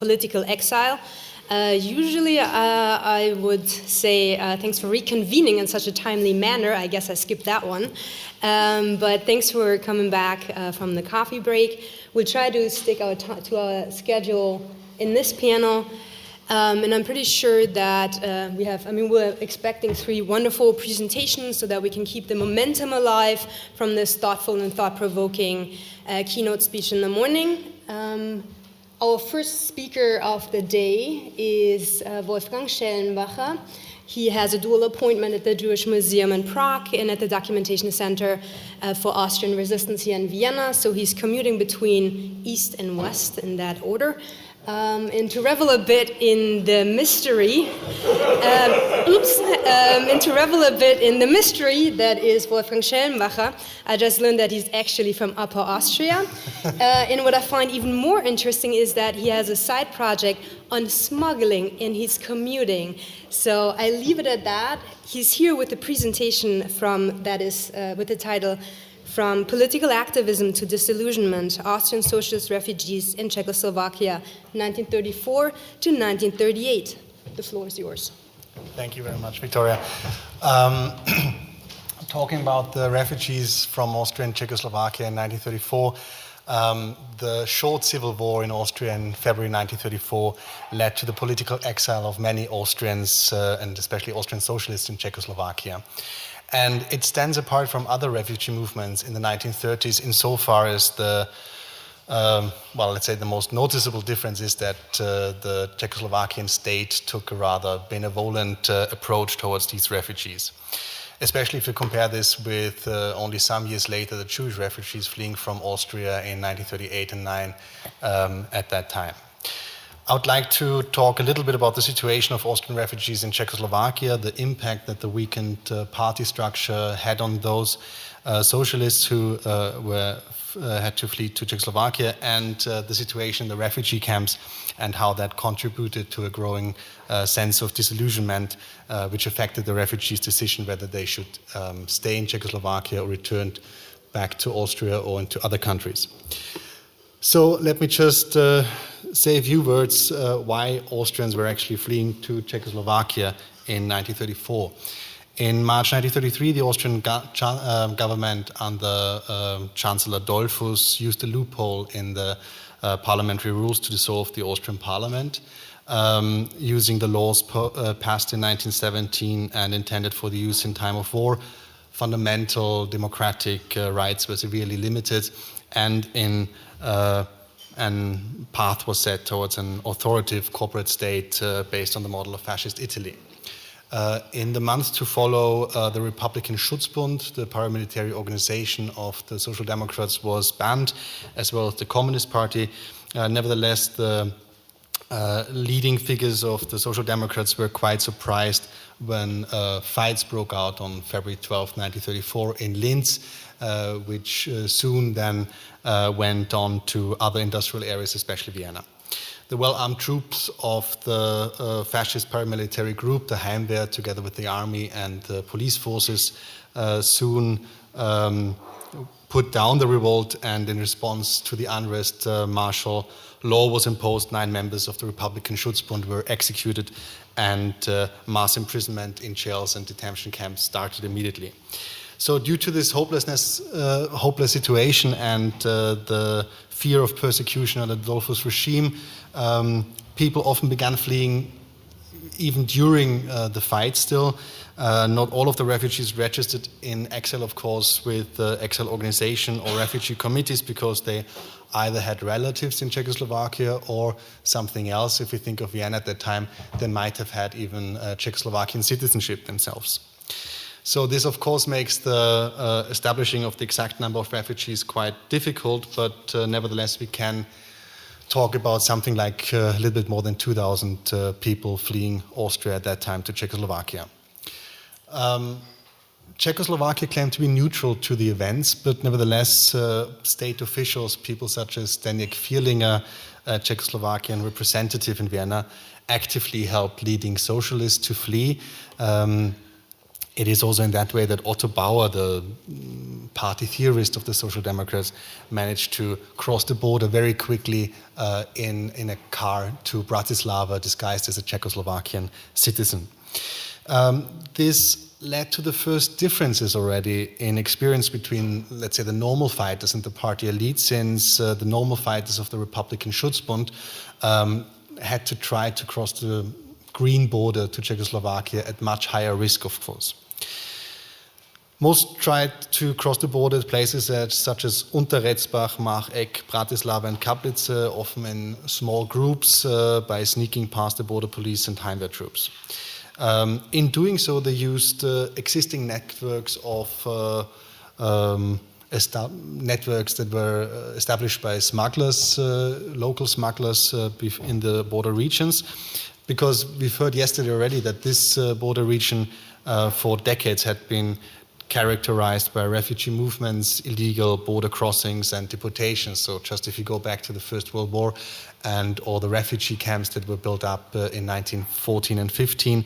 political exile. Usually I would say thanks for reconvening in such a timely manner. I guess I skipped that one. But thanks for coming back from the coffee break. We'll try to stick to our schedule in this panel. And I'm pretty sure that we're expecting 3 wonderful presentations so that we can keep the momentum alive from this thoughtful and thought-provoking keynote speech in the morning. Our first speaker of the day is Wolfgang SCHELLENBACHER. He has a dual appointment at the Jewish Museum in Prague and at the Documentation Center for Austrian Resistance here in Vienna. So he's commuting between East and West in that order. And to revel a bit in the mystery, that is Wolfgang SCHELLENBACHER, I just learned that he's actually from Upper Austria. And what I find even more interesting is that he has a side project on smuggling and he's commuting. So I leave it at that. He's here with a presentation with the title From Political Activism to Disillusionment, Austrian Socialist Refugees in Czechoslovakia, 1934 to 1938. The floor is yours. Thank you very much, Victoria. Talking about the refugees from Austria and Czechoslovakia in 1934, the short civil war in Austria in February 1934 led to the political exile of many Austrians, and especially Austrian socialists in Czechoslovakia. And it stands apart from other refugee movements in the 1930s insofar as the most noticeable difference is that the Czechoslovakian state took a rather benevolent approach towards these refugees. Especially if you compare this with only some years later, the Jewish refugees fleeing from Austria in 1938 and 9 at that time. I would like to talk a little bit about the situation of Austrian refugees in Czechoslovakia, the impact that the weakened party structure had on those socialists who had to flee to Czechoslovakia, and the situation in the refugee camps and how that contributed to a growing sense of disillusionment, which affected the refugees' decision whether they should stay in Czechoslovakia or return back to Austria or into other countries. So let me just say a few words why Austrians were actually fleeing to Czechoslovakia in 1934. In March 1933, the Austrian government under Chancellor Dollfuss used a loophole in the parliamentary rules to dissolve the Austrian parliament, using the laws passed in 1917 and intended for the use in time of war. Fundamental democratic rights were severely limited, and and path was set towards an authoritative corporate state based on the model of fascist Italy. In the months to follow, the Republican Schutzbund, the paramilitary organization of the Social Democrats, was banned, as well as the Communist Party. Nevertheless, the leading figures of the Social Democrats were quite surprised when fights broke out on February 12, 1934 in Linz, which soon then went on to other industrial areas, especially Vienna. The well-armed troops of the fascist paramilitary group, the Heimwehr, together with the army and the police forces, soon put down the revolt, and in response to the unrest, martial law was imposed. 9 members of the Republican Schutzbund were executed, and mass imprisonment in jails and detention camps started immediately. So due to this hopeless situation and the fear of persecution under the Dollfuss regime, people often began fleeing even during the fight still. Not all of the refugees registered in Exile, of course, with the Exile organization or refugee committees, because they either had relatives in Czechoslovakia or something else. If we think of Vienna at that time, they might have had even Czechoslovakian citizenship themselves. So this, of course, makes the establishing of the exact number of refugees quite difficult, but nevertheless we can talk about something like a little bit more than 2,000 people fleeing Austria at that time to Czechoslovakia. Czechoslovakia claimed to be neutral to the events, but nevertheless state officials, people such as Zdeněk Vierlinger, a Czechoslovakian representative in Vienna, actively helped leading socialists to flee. It is also in that way that Otto Bauer, the party theorist of the Social Democrats, managed to cross the border very quickly in a car to Bratislava, disguised as a Czechoslovakian citizen. This led to the first differences already in experience between, let's say, the normal fighters and the party elite, since the normal fighters of the Republican Schutzbund had to try to cross the green border to Czechoslovakia at much higher risk, of course. Most tried to cross the border at places such as Unterretzbach, Macheck, Bratislava and Kaplice, often in small groups by sneaking past the border police and Heimwehr troops. In doing so, they used existing networks of networks that were established by smugglers, local smugglers in the border regions, because we've heard yesterday already that this border region for decades had been characterized by refugee movements, illegal border crossings and deportations. So just if you go back to the First World War and all the refugee camps that were built up in 1914 and 15.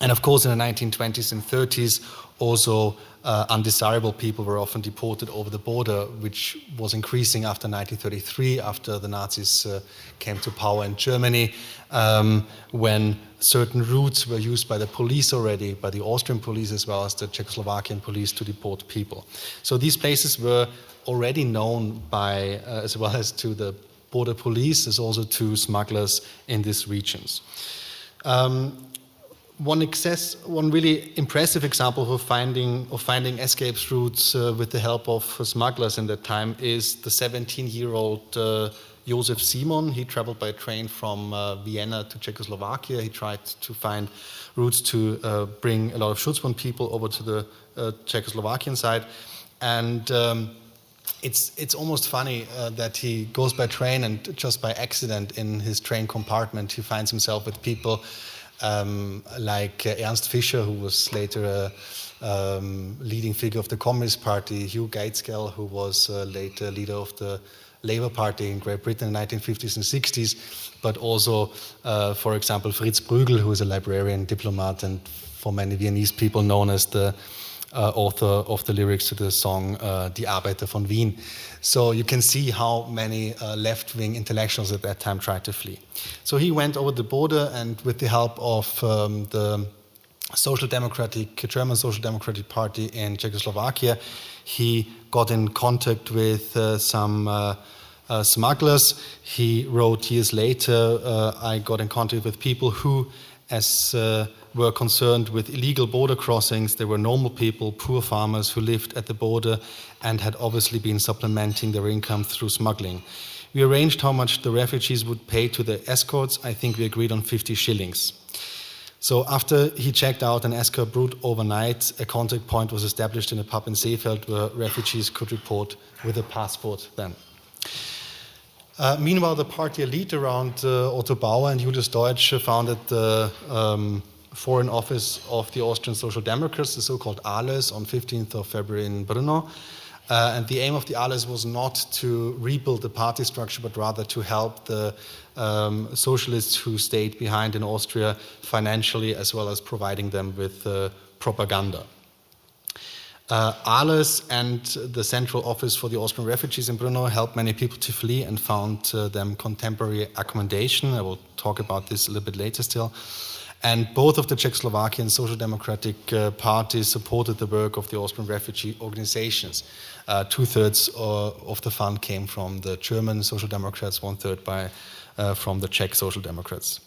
And of course in the 1920s and 30s also undesirable people were often deported over the border, which was increasing after 1933, after the Nazis came to power in Germany, when certain routes were used by the police already, by the Austrian police as well as the Czechoslovakian police to deport people. So these places were already known by, as well as to the border police, as also to smugglers in these regions. One really impressive example of finding escape routes with the help of smugglers in that time is the 17-year-old Josef Simon. He traveled by train from Vienna to Czechoslovakia. He tried to find routes to bring a lot of Schutzbund people over to the Czechoslovakian side. And it's almost funny that he goes by train and just by accident in his train compartment he finds himself with people like Ernst Fischer, who was later a leading figure of the Communist Party, Hugh Gaitskell, who was later leader of the Labour Party in Great Britain in the 1950s and 60s, but also, for example, Fritz Brügel, who is a librarian, diplomat, and for many Viennese people known as the author of the lyrics to the song Die Arbeiter von Wien. So you can see how many left-wing intellectuals at that time tried to flee. So he went over the border, and with the help of the German Social Democratic Party in Czechoslovakia, he got in contact with some smugglers. He wrote years later, I got in contact with people who, as were concerned with illegal border crossings. They were normal people, poor farmers who lived at the border and had obviously been supplementing their income through smuggling. We arranged how much the refugees would pay to the escorts. I think we agreed on 50 shillings. So after he checked out an escort route overnight, a contact point was established in a pub in Seefeld where refugees could report with a passport then. Meanwhile, the party elite around Otto Bauer and Julius Deutsch founded the Foreign Office of the Austrian Social Democrats, the so-called ALES, on 15th of February in Brno. And the aim of the ALES was not to rebuild the party structure, but rather to help the socialists who stayed behind in Austria financially, as well as providing them with propaganda. ALES and the Central Office for the Austrian Refugees in Brno helped many people to flee and found them contemporary accommodation. I will talk about this a little bit later still. And both of the Czechoslovakian Social Democratic parties supported the work of the Austrian refugee organizations. 2/3 of the fund came from the German Social Democrats, 1/3 from the Czech Social Democrats.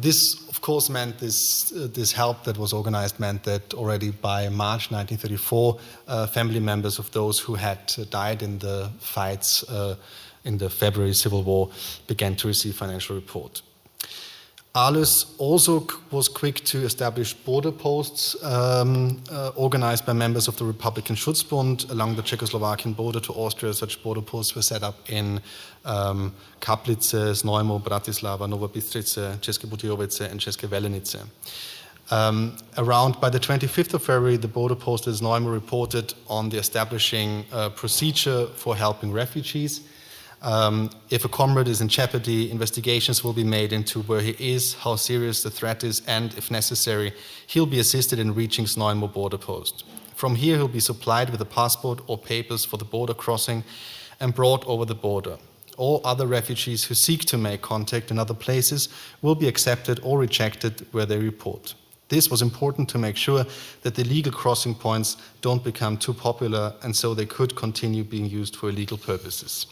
This, of course, meant this help that was organized meant that already by March 1934, family members of those who had died in the fights in the February Civil War began to receive financial support. ALES also was quick to establish border posts organized by members of the Republican Schutzbund along the Czechoslovakian border to Austria. Such border posts were set up in Kaplice, Znojmo, Bratislava, Nova Bystrica, České Budějovice, and České Velenice. Around by the 25th of February, the border post at Znojmo reported on the establishing procedure for helping refugees. If a comrade is in jeopardy, investigations will be made into where he is, how serious the threat is, and, if necessary, he'll be assisted in reaching Znojmo border post. From here, he'll be supplied with a passport or papers for the border crossing and brought over the border. All other refugees who seek to make contact in other places will be accepted or rejected where they report. This was important to make sure that the legal crossing points don't become too popular, and so they could continue being used for illegal purposes.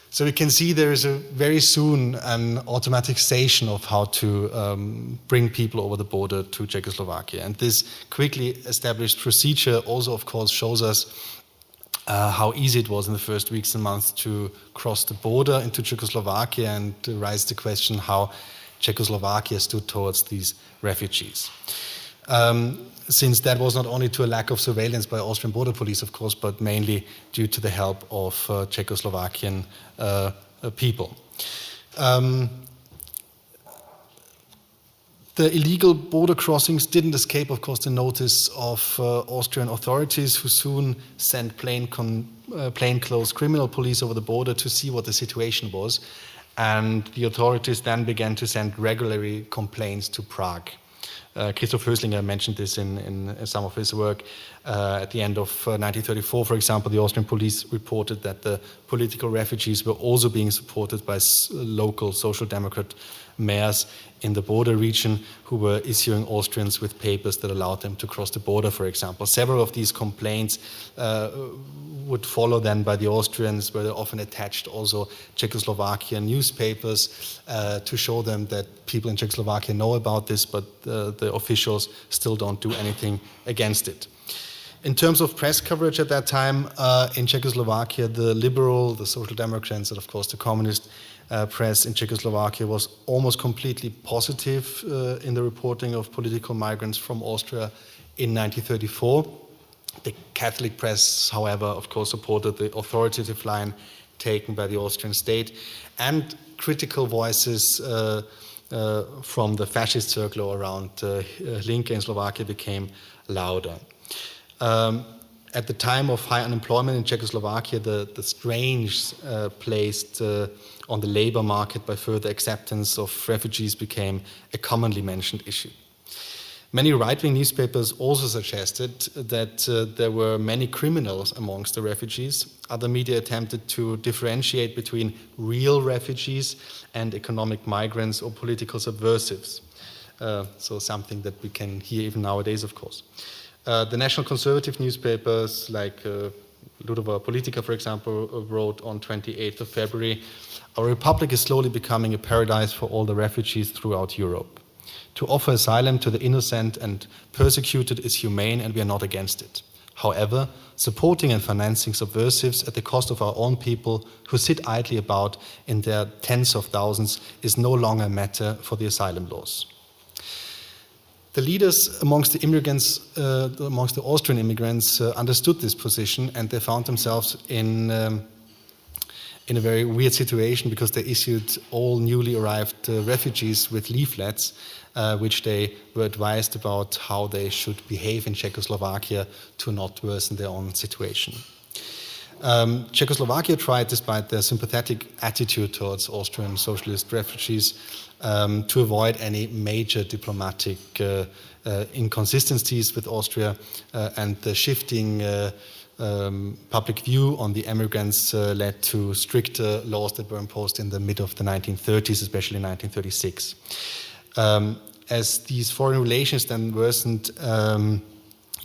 So we can see there is very soon an automatization of how to bring people over the border to Czechoslovakia. And this quickly established procedure also, of course, shows us how easy it was in the first weeks and months to cross the border into Czechoslovakia, and to raise the question how Czechoslovakia stood towards these refugees. Since that was not only to a lack of surveillance by Austrian border police, of course, but mainly due to the help of Czechoslovakian people. The illegal border crossings didn't escape, of course, the notice of Austrian authorities, who soon sent plainclothes criminal police over the border to see what the situation was. And the authorities then began to send regularly complaints to Prague. Christoph Höslinger mentioned this in some of his work. At the end of 1934, for example, the Austrian police reported that the political refugees were also being supported by local social democrat mayors in the border region, who were issuing Austrians with papers that allowed them to cross the border, for example. Several of these complaints would follow then by the Austrians, where they often attached also Czechoslovakian newspapers to show them that people in Czechoslovakia know about this, but the officials still don't do anything against it. In terms of press coverage at that time in Czechoslovakia, the liberal, the social democrats, and of course the communist press in Czechoslovakia was almost completely positive in the reporting of political migrants from Austria in 1934. The Catholic press, however, of course, supported the authoritative line taken by the Austrian state, and critical voices from the fascist circle around Linke in Slovakia became louder. At the time of high unemployment in Czechoslovakia, the strains placed on the labor market by further acceptance of refugees became a commonly mentioned issue. Many right-wing newspapers also suggested that there were many criminals amongst the refugees. Other media attempted to differentiate between real refugees and economic migrants or political subversives. So something that we can hear even nowadays, of course. The national conservative newspapers like Ludova Politika, for example, wrote on 28th of February, "Our republic is slowly becoming a paradise for all the refugees throughout Europe. To offer asylum to the innocent and persecuted is humane, and we are not against it. However, supporting and financing subversives at the cost of our own people who sit idly about in their tens of thousands is no longer a matter for the asylum laws." The leaders amongst the immigrants, amongst the Austrian immigrants, understood this position, and they found themselves in a very weird situation, because they issued all newly arrived refugees with leaflets, which they were advised about how they should behave in Czechoslovakia to not worsen their own situation. Czechoslovakia tried, despite their sympathetic attitude towards Austrian socialist refugees, to avoid any major diplomatic inconsistencies with Austria, and the shifting public view on the immigrants led to stricter laws that were imposed in the mid of the 1930s, especially in 1936. As these foreign relations then worsened,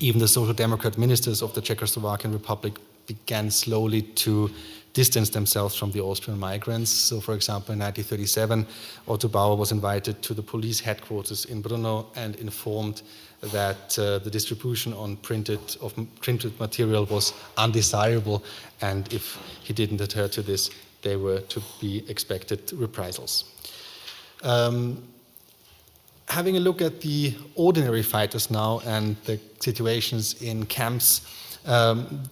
even the Social Democrat ministers of the Czechoslovakian Republic began slowly to distance themselves from the Austrian migrants. So, for example, in 1937, Otto Bauer was invited to the police headquarters in Brno and informed that the distribution on printed material was undesirable, and if he didn't adhere to this, they were to be expected reprisals. Having a look at the ordinary fighters now and the situations in camps,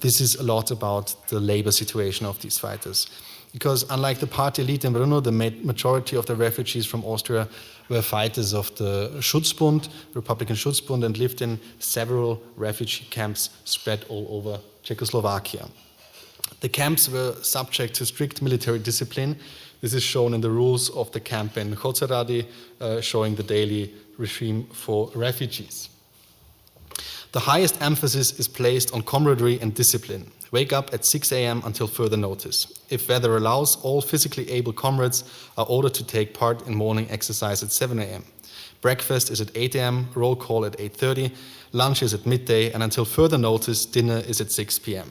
this is a lot about the labor situation of these fighters. Because unlike the party elite in Brno, the majority of the refugees from Austria were fighters of the Schutzbund, Republican Schutzbund, and lived in several refugee camps spread all over Czechoslovakia. The camps were subject to strict military discipline. This is shown in the rules of the camp in Hotseradi, showing the daily regime for refugees. The highest emphasis is placed on camaraderie and discipline. Wake up at 6 a.m. until further notice. If weather allows, all physically able comrades are ordered to take part in morning exercise at 7 a.m. Breakfast is at 8 a.m., roll call at 8:30, lunch is at midday, and until further notice, dinner is at 6 p.m.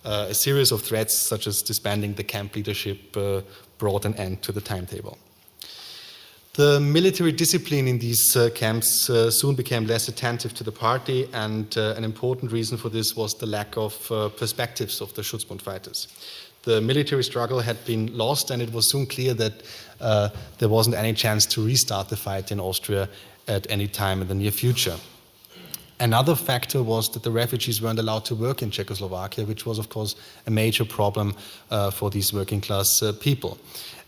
A series of threats, such as disbanding the camp leadership, brought an end to the timetable. The military discipline in these camps soon became less attentive to the party, and an important reason for this was the lack of perspectives of the Schutzbund fighters. The military struggle had been lost, and it was soon clear that there wasn't any chance to restart the fight in Austria at any time in the near future. Another factor was that the refugees weren't allowed to work in Czechoslovakia, which was, of course, a major problem for these working class people.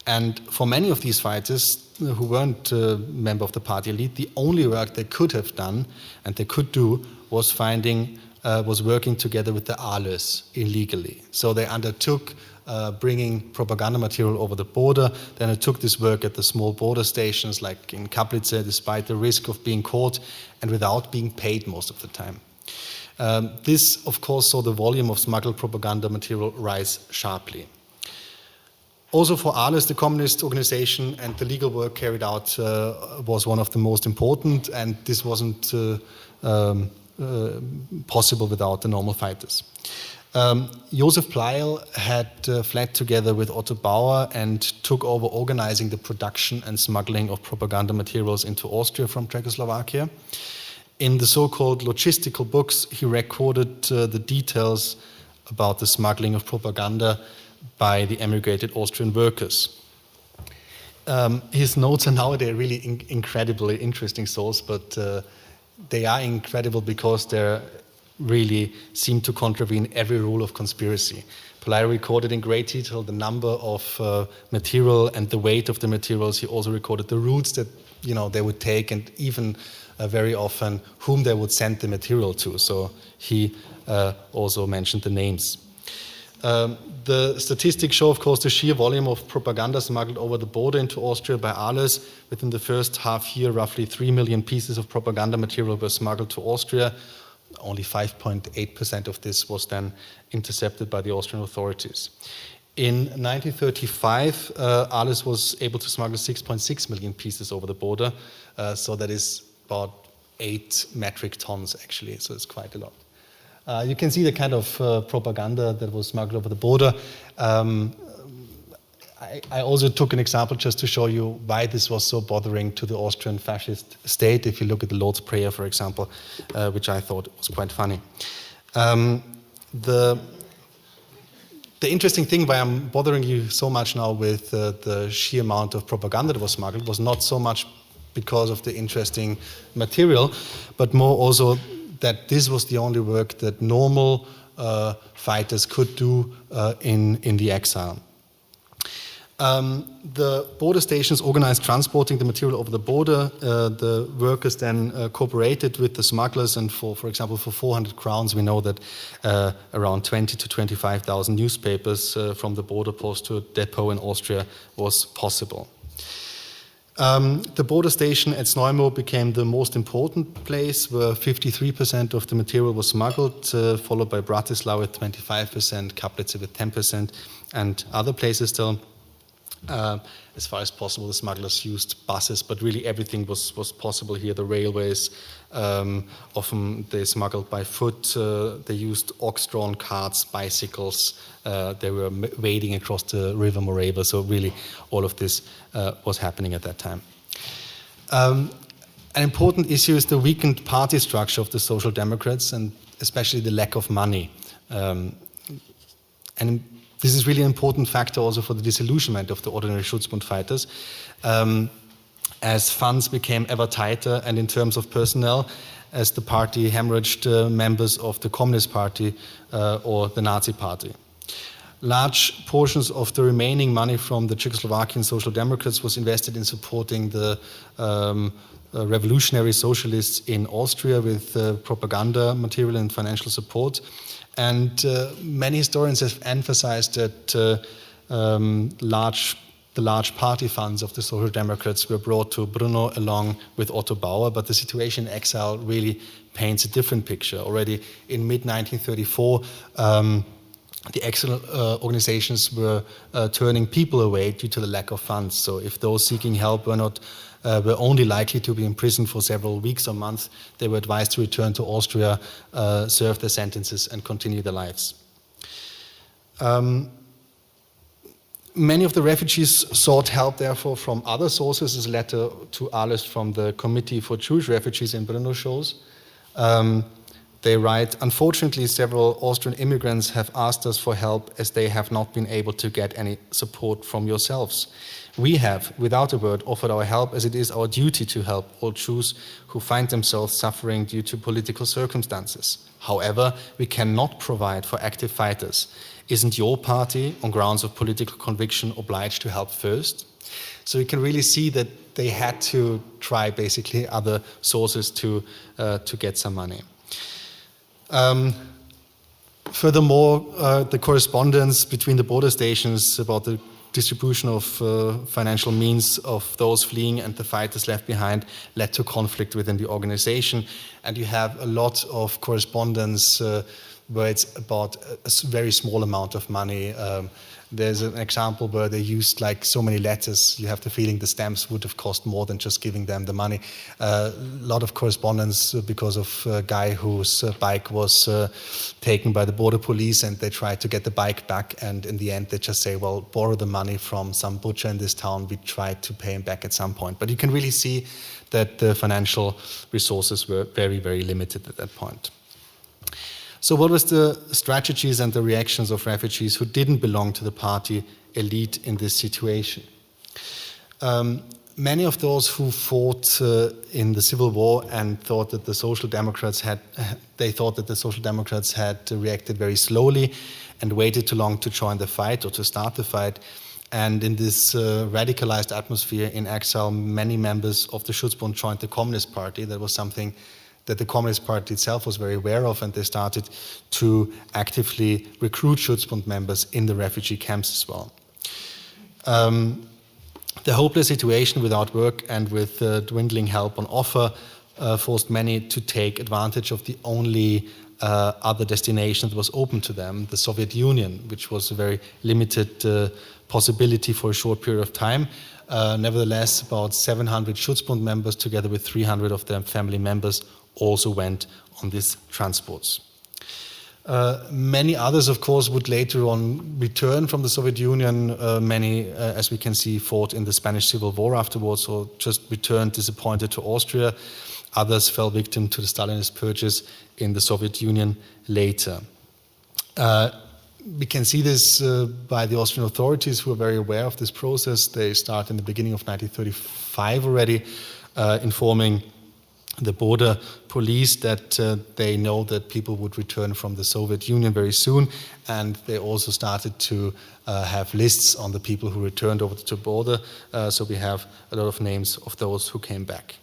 And for many of these fighters who weren't member of the party elite, the only work they could have done and they could do was working together with the Allies illegally. So they undertook bringing propaganda material over the border. Then it took this work at the small border stations like in Kaplice, despite the risk of being caught and without being paid most of the time. This, of course, saw the volume of smuggled propaganda material rise sharply. Also for Allies, the communist organization and the legal work carried out was one of the most important, and this wasn't possible without the normal fighters. Josef Pleil had fled together with Otto Bauer and took over organizing the production and smuggling of propaganda materials into Austria from Czechoslovakia. In the so-called logistical books, he recorded the details about the smuggling of propaganda by the emigrated Austrian workers. His notes are nowadays really incredibly interesting source, but they are incredible because they really seem to contravene every rule of conspiracy. Pleil recorded in great detail the number of material and the weight of the materials. He also recorded the routes that they would take, and even very often whom they would send the material to. So he also mentioned the names. The statistics show, of course, the sheer volume of propaganda smuggled over the border into Austria by Allies. Within the first half year, roughly 3 million pieces of propaganda material were smuggled to Austria. Only 5.8% of this was then intercepted by the Austrian authorities. In 1935, Allies was able to smuggle 6.6 million pieces over the border. So that is about 8 metric tons, actually. So it's quite a lot. You can see the kind of propaganda that was smuggled over the border. I also took an example just to show you why this was so bothering to the Austrian fascist state. If you look at the Lord's Prayer, for example, which I thought was quite funny. The interesting thing why I'm bothering you so much now with the sheer amount of propaganda that was smuggled was not so much because of the interesting material, but more also that this was the only work that normal fighters could do in the exile. The border stations organized transporting the material over the border. The workers then cooperated with the smugglers, and for example, for 400 crowns, we know that around 20 to 25,000 newspapers from the border post to a depot in Austria was possible. The border station at Znojmo became the most important place, where 53% of the material was smuggled, followed by Bratislava with 25%, Kaplice with 10%, and other places still. As far as possible, the smugglers used buses, but really everything was possible here. The railways, often they smuggled by foot. They used ox-drawn carts, bicycles. They were wading across the river Morava. So really, all of this was happening at that time. An important issue is the weakened party structure of the Social Democrats, and especially the lack of money. And this is really an important factor also for the disillusionment of the ordinary Schutzbund fighters, as funds became ever tighter, and in terms of personnel, as the party hemorrhaged members of the Communist Party or the Nazi Party. Large portions of the remaining money from the Czechoslovakian Social Democrats was invested in supporting the revolutionary socialists in Austria with propaganda material and financial support. And many historians have emphasized that the large party funds of the Social Democrats were brought to Brno along with Otto Bauer, but the situation in Exile really paints a different picture. Already in mid-1934, the Exile organizations were turning people away due to the lack of funds. So if those seeking help were only likely to be imprisoned for several weeks or months, they were advised to return to Austria, serve their sentences, and continue their lives. Many of the refugees sought help, therefore, from other sources. As a letter to Arlest from the Committee for Jewish Refugees in Brno shows. They write, "Unfortunately, several Austrian immigrants have asked us for help as they have not been able to get any support from yourselves. We have, without a word, offered our help as it is our duty to help all Jews who find themselves suffering due to political circumstances. However, we cannot provide for active fighters. Isn't your party, on grounds of political conviction, obliged to help first?" So you can really see that they had to try basically other sources to get some money. Furthermore, the correspondence between the border stations about the distribution of financial means of those fleeing and the fighters left behind led to conflict within the organization. And you have a lot of correspondence where it's about a very small amount of money. There's an example where they used like so many letters, you have the feeling the stamps would have cost more than just giving them the money. A lot of correspondence because of a guy whose bike was taken by the border police, and they tried to get the bike back, and in the end they just say, well, borrow the money from some butcher in this town, we tried to pay him back at some point. But you can really see that the financial resources were very, very limited at that point. So what was the strategies and the reactions of refugees who didn't belong to the party elite in this situation? Many of those who fought in the Civil War and thought that the Social Democrats had reacted very slowly and waited too long to join the fight or to start the fight. And in this radicalized atmosphere in Exile, many members of the Schutzbund joined the Communist Party. That was something that the Communist Party itself was very aware of, and they started to actively recruit Schutzbund members in the refugee camps as well. The hopeless situation without work and with dwindling help on offer forced many to take advantage of the only other destination that was open to them, the Soviet Union, which was a very limited possibility for a short period of time. Nevertheless, about 700 Schutzbund members, together with 300 of their family members, also went on these transports. Many others, of course, would later on return from the Soviet Union. Many, as we can see, fought in the Spanish Civil War afterwards, or just returned disappointed to Austria. Others fell victim to the Stalinist purges in the Soviet Union later. We can see this by the Austrian authorities, who are very aware of this process. They start in the beginning of 1935 already, informing the border police that they know that people would return from the Soviet Union very soon, and they also started to have lists on the people who returned over to the border, so we have a lot of names of those who came back.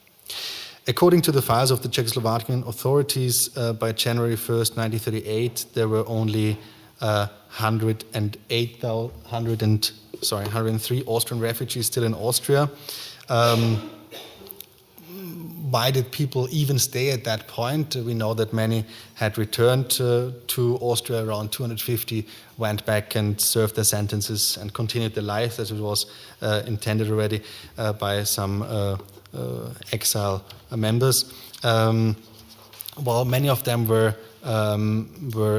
According to the files of the Czechoslovakian authorities, by January 1st, 1938, there were only 103 Austrian refugees still in Austria. Why did people even stay at that point? We know that many had returned to Austria. Around 250 went back and served their sentences and continued their life as it was intended already by some exile members. While many of them were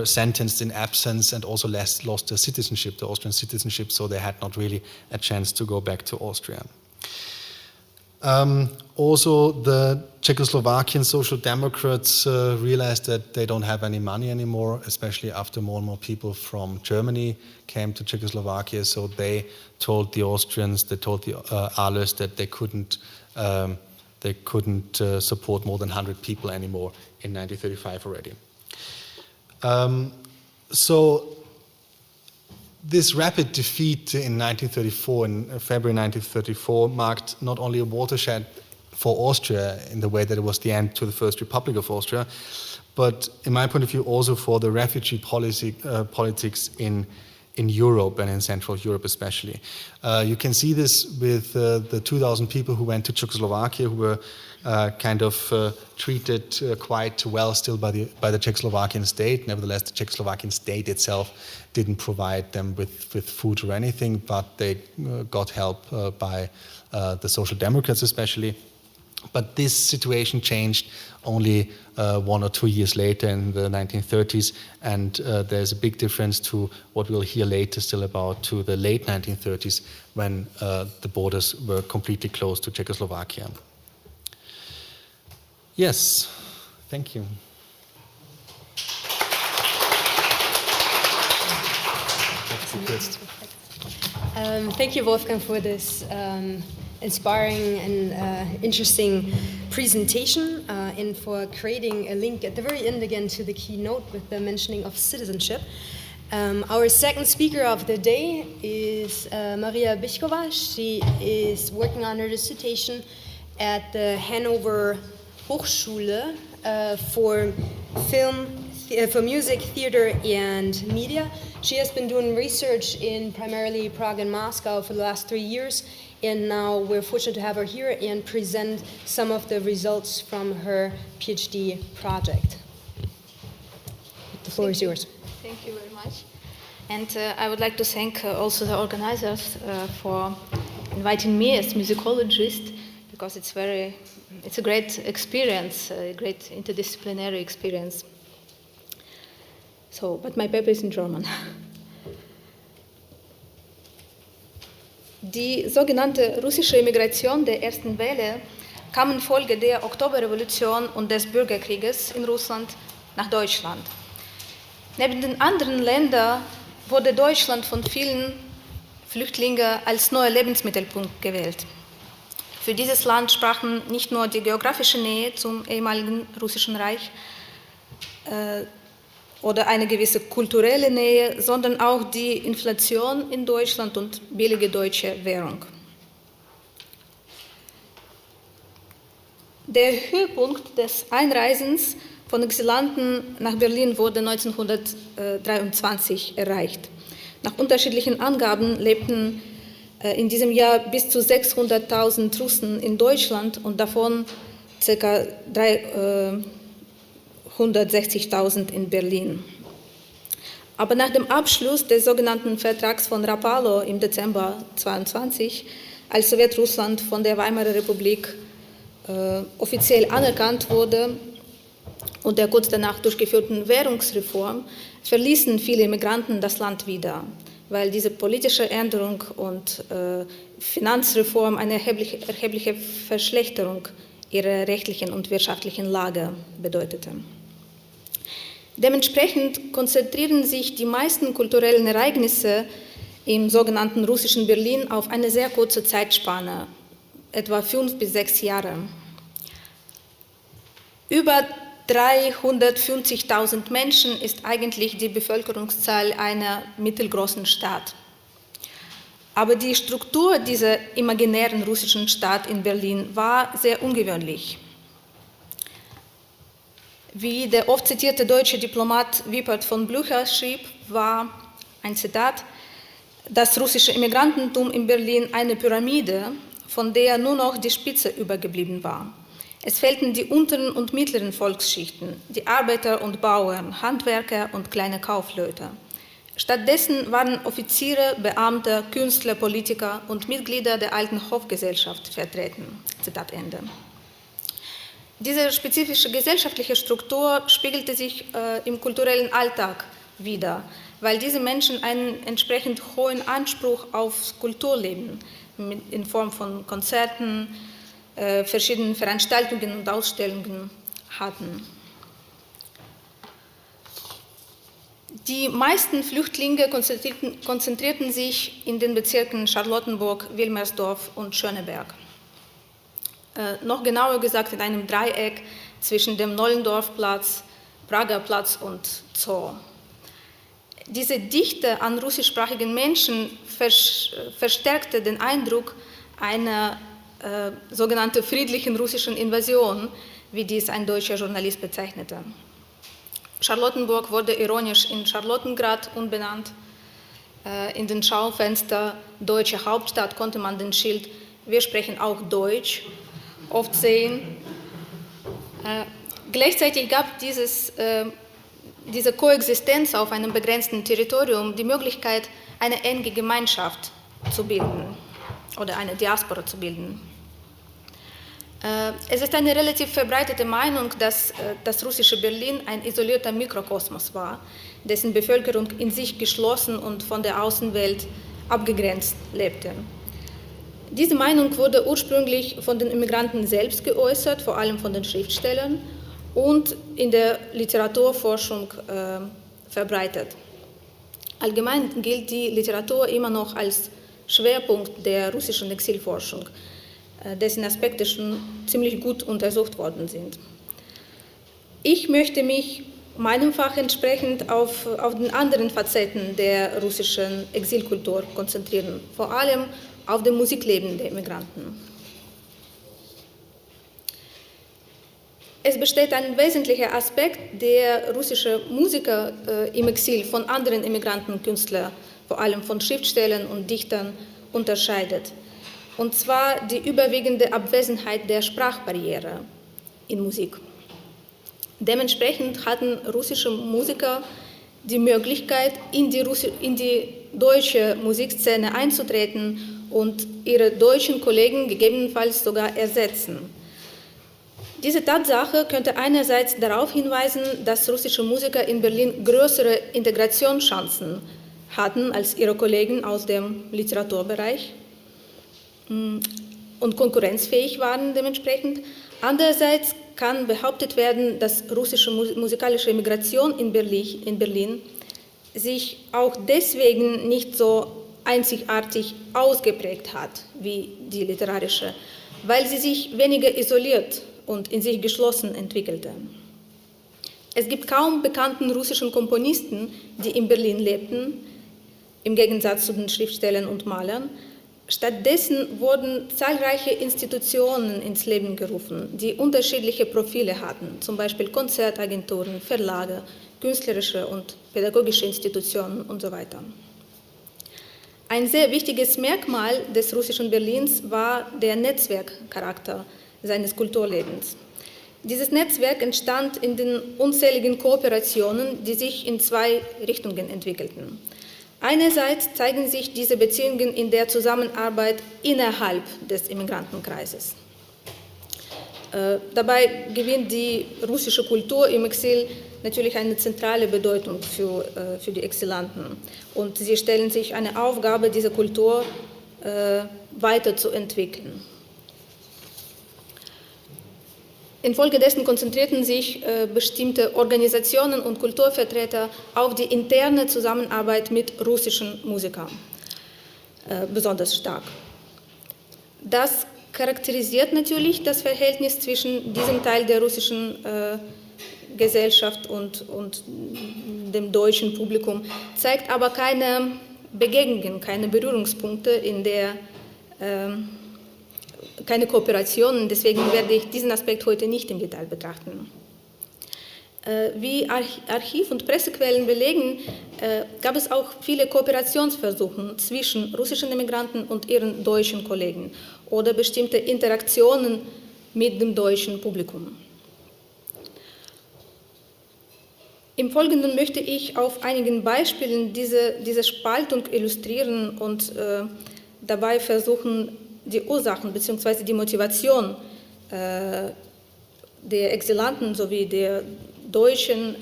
sentenced in absence and also lost their citizenship, the Austrian citizenship, so they had not really a chance to go back to Austria. Also, the Czechoslovakian Social Democrats realized that they don't have any money anymore, especially after more and more people from Germany came to Czechoslovakia. So they told the Austrians, they told the Arlest that they couldn't support more than 100 people anymore in 1935 already. So this rapid defeat in 1934, in February 1934, marked not only a watershed for Austria in the way that it was the end to the First Republic of Austria, but in my point of view also for the refugee politics in Europe and in Central Europe especially. You can see this with the 2,000 people who went to Czechoslovakia, who were kind of treated quite well still by the Czechoslovakian state. Nevertheless, the Czechoslovakian state itself didn't provide them with food or anything, but they got help by the Social Democrats especially. But this situation changed only 1 or 2 years later in the 1930s, and there's a big difference to what we'll hear later still about to the late 1930s when the borders were completely closed to Czechoslovakia. Yes, thank you. Thank you, Wolfgang, for this inspiring and interesting presentation and for creating a link at the very end again to the keynote with the mentioning of citizenship. Our second speaker of the day is Maria BYCHKOVA. She is working on her dissertation at the Hannover Hochschule for music, theater, and media. She has been doing research in primarily Prague and Moscow for the last 3 years, and now we're fortunate to have her here and present some of the results from her PhD project. The floor is yours. Thank you very much. And I would like to thank also the organizers for inviting me as musicologist, because it's a great experience, a great interdisciplinary experience. So, but my paper is in German. Die sogenannte russische Emigration der ersten Welle kam infolge der Oktoberrevolution und des Bürgerkrieges in Russland nach Deutschland. Neben den anderen Ländern wurde Deutschland von vielen Flüchtlingen als neuer Lebensmittelpunkt gewählt. Für dieses Land sprachen nicht nur die geografische Nähe zum ehemaligen Russischen Reich oder eine gewisse kulturelle Nähe, sondern auch die Inflation in Deutschland und billige deutsche Währung. Der Höhepunkt des Einreisens von Exilanten nach Berlin wurde 1923 erreicht. Nach unterschiedlichen Angaben lebten in diesem Jahr bis zu 600.000 Russen in Deutschland und davon ca. 160.000 in Berlin. Aber nach dem Abschluss des sogenannten Vertrags von Rapallo im Dezember 1922, als Sowjetrussland von der Weimarer Republik offiziell anerkannt wurde und der kurz danach durchgeführten Währungsreform, verließen viele Immigranten das Land wieder, weil diese politische Änderung und Finanzreform eine erhebliche Verschlechterung ihrer rechtlichen und wirtschaftlichen Lage bedeutete. Dementsprechend konzentrieren sich die meisten kulturellen Ereignisse im sogenannten russischen Berlin auf eine sehr kurze Zeitspanne, etwa 5 bis 6 Jahre. Über 350.000 Menschen ist eigentlich die Bevölkerungszahl einer mittelgroßen Stadt. Aber die Struktur dieser imaginären russischen Stadt in Berlin war sehr ungewöhnlich. Wie der oft zitierte deutsche Diplomat Wippert von Blücher schrieb, war ein Zitat: Das russische Immigrantentum in Berlin eine Pyramide, von der nur noch die Spitze übergeblieben war. Es fehlten die unteren und mittleren Volksschichten, die Arbeiter und Bauern, Handwerker und kleine Kaufleute. Stattdessen waren Offiziere, Beamte, Künstler, Politiker und Mitglieder der alten Hofgesellschaft vertreten. Zitat Ende. Diese spezifische gesellschaftliche Struktur spiegelte sich im kulturellen Alltag wider, weil diese Menschen einen entsprechend hohen Anspruch aufs Kulturleben in Form von Konzerten, verschiedenen Veranstaltungen und Ausstellungen hatten. Die meisten Flüchtlinge konzentrierten sich in den Bezirken Charlottenburg, Wilmersdorf und Schöneberg. Noch genauer gesagt in einem Dreieck zwischen dem Nollendorfplatz, Prager Platz und Zoo. Diese Dichte an russischsprachigen Menschen verstärkte den Eindruck einer sogenannten friedlichen russischen Invasion, wie dies ein deutscher Journalist bezeichnete. Charlottenburg wurde ironisch in Charlottengrad umbenannt. In den Schaufenster Deutsche Hauptstadt konnte man den Schild "Wir sprechen auch Deutsch" oft sehen. Gleichzeitig gab diese Koexistenz auf einem begrenzten Territorium die Möglichkeit, eine enge Gemeinschaft zu bilden oder eine Diaspora zu bilden. Es ist eine relativ verbreitete Meinung, dass das russische Berlin ein isolierter Mikrokosmos war, dessen Bevölkerung in sich geschlossen und von der Außenwelt abgegrenzt lebte. Diese Meinung wurde ursprünglich von den Immigranten selbst geäußert, vor allem von den Schriftstellern, und in der Literaturforschung verbreitet. Allgemein gilt die Literatur immer noch als Schwerpunkt der russischen Exilforschung, dessen Aspekte schon ziemlich gut untersucht worden sind. Ich möchte mich meinem Fach entsprechend auf den anderen Facetten der russischen Exilkultur konzentrieren, vor allem auf dem Musikleben der Immigranten. Es besteht ein wesentlicher Aspekt, der russische Musiker im Exil von anderen Immigrantenkünstlern, vor allem von Schriftstellern und Dichtern, unterscheidet. Und zwar die überwiegende Abwesenheit der Sprachbarriere in Musik. Dementsprechend hatten russische Musiker die Möglichkeit, in die deutsche Musikszene einzutreten und ihre deutschen Kollegen gegebenenfalls sogar ersetzen. Diese Tatsache könnte einerseits darauf hinweisen, dass russische Musiker in Berlin größere Integrationschancen hatten als ihre Kollegen aus dem Literaturbereich und konkurrenzfähig waren dementsprechend. Andererseits kann behauptet werden, dass russische musikalische Migration in Berlin sich auch deswegen nicht so einzigartig ausgeprägt hat wie die literarische, weil sie sich weniger isoliert und in sich geschlossen entwickelte. Es gibt kaum bekannten russischen Komponisten, die in Berlin lebten, im Gegensatz zu den Schriftstellern und Malern. Stattdessen wurden zahlreiche Institutionen ins Leben gerufen, die unterschiedliche Profile hatten, zum Beispiel Konzertagenturen, Verlage, künstlerische und pädagogische Institutionen und so weiter. Ein sehr wichtiges Merkmal des russischen Berlins war der Netzwerkcharakter seines Kulturlebens. Dieses Netzwerk entstand in den unzähligen Kooperationen, die sich in zwei Richtungen entwickelten. Einerseits zeigen sich diese Beziehungen in der Zusammenarbeit innerhalb des Immigrantenkreises. Dabei gewinnt die russische Kultur im Exil natürlich eine zentrale Bedeutung für die Exilanten. Und sie stellen sich eine Aufgabe, diese Kultur weiterzuentwickeln. Infolgedessen konzentrierten sich bestimmte Organisationen und Kulturvertreter auf die interne Zusammenarbeit mit russischen Musikern besonders stark. Das charakterisiert natürlich das Verhältnis zwischen diesem Teil der russischen Gesellschaft und dem deutschen Publikum, zeigt aber keine Begegnungen, keine Berührungspunkte, in der keine Kooperationen, deswegen werde ich diesen Aspekt heute nicht im Detail betrachten. Wie Archiv- und Pressequellen belegen, gab es auch viele Kooperationsversuche zwischen russischen Immigranten und ihren deutschen Kollegen oder bestimmte Interaktionen mit dem deutschen Publikum. Im Folgenden möchte ich auf einigen Beispielen diese Spaltung illustrieren und dabei versuchen, die Ursachen bzw. die Motivation der Exilanten sowie der Deutschen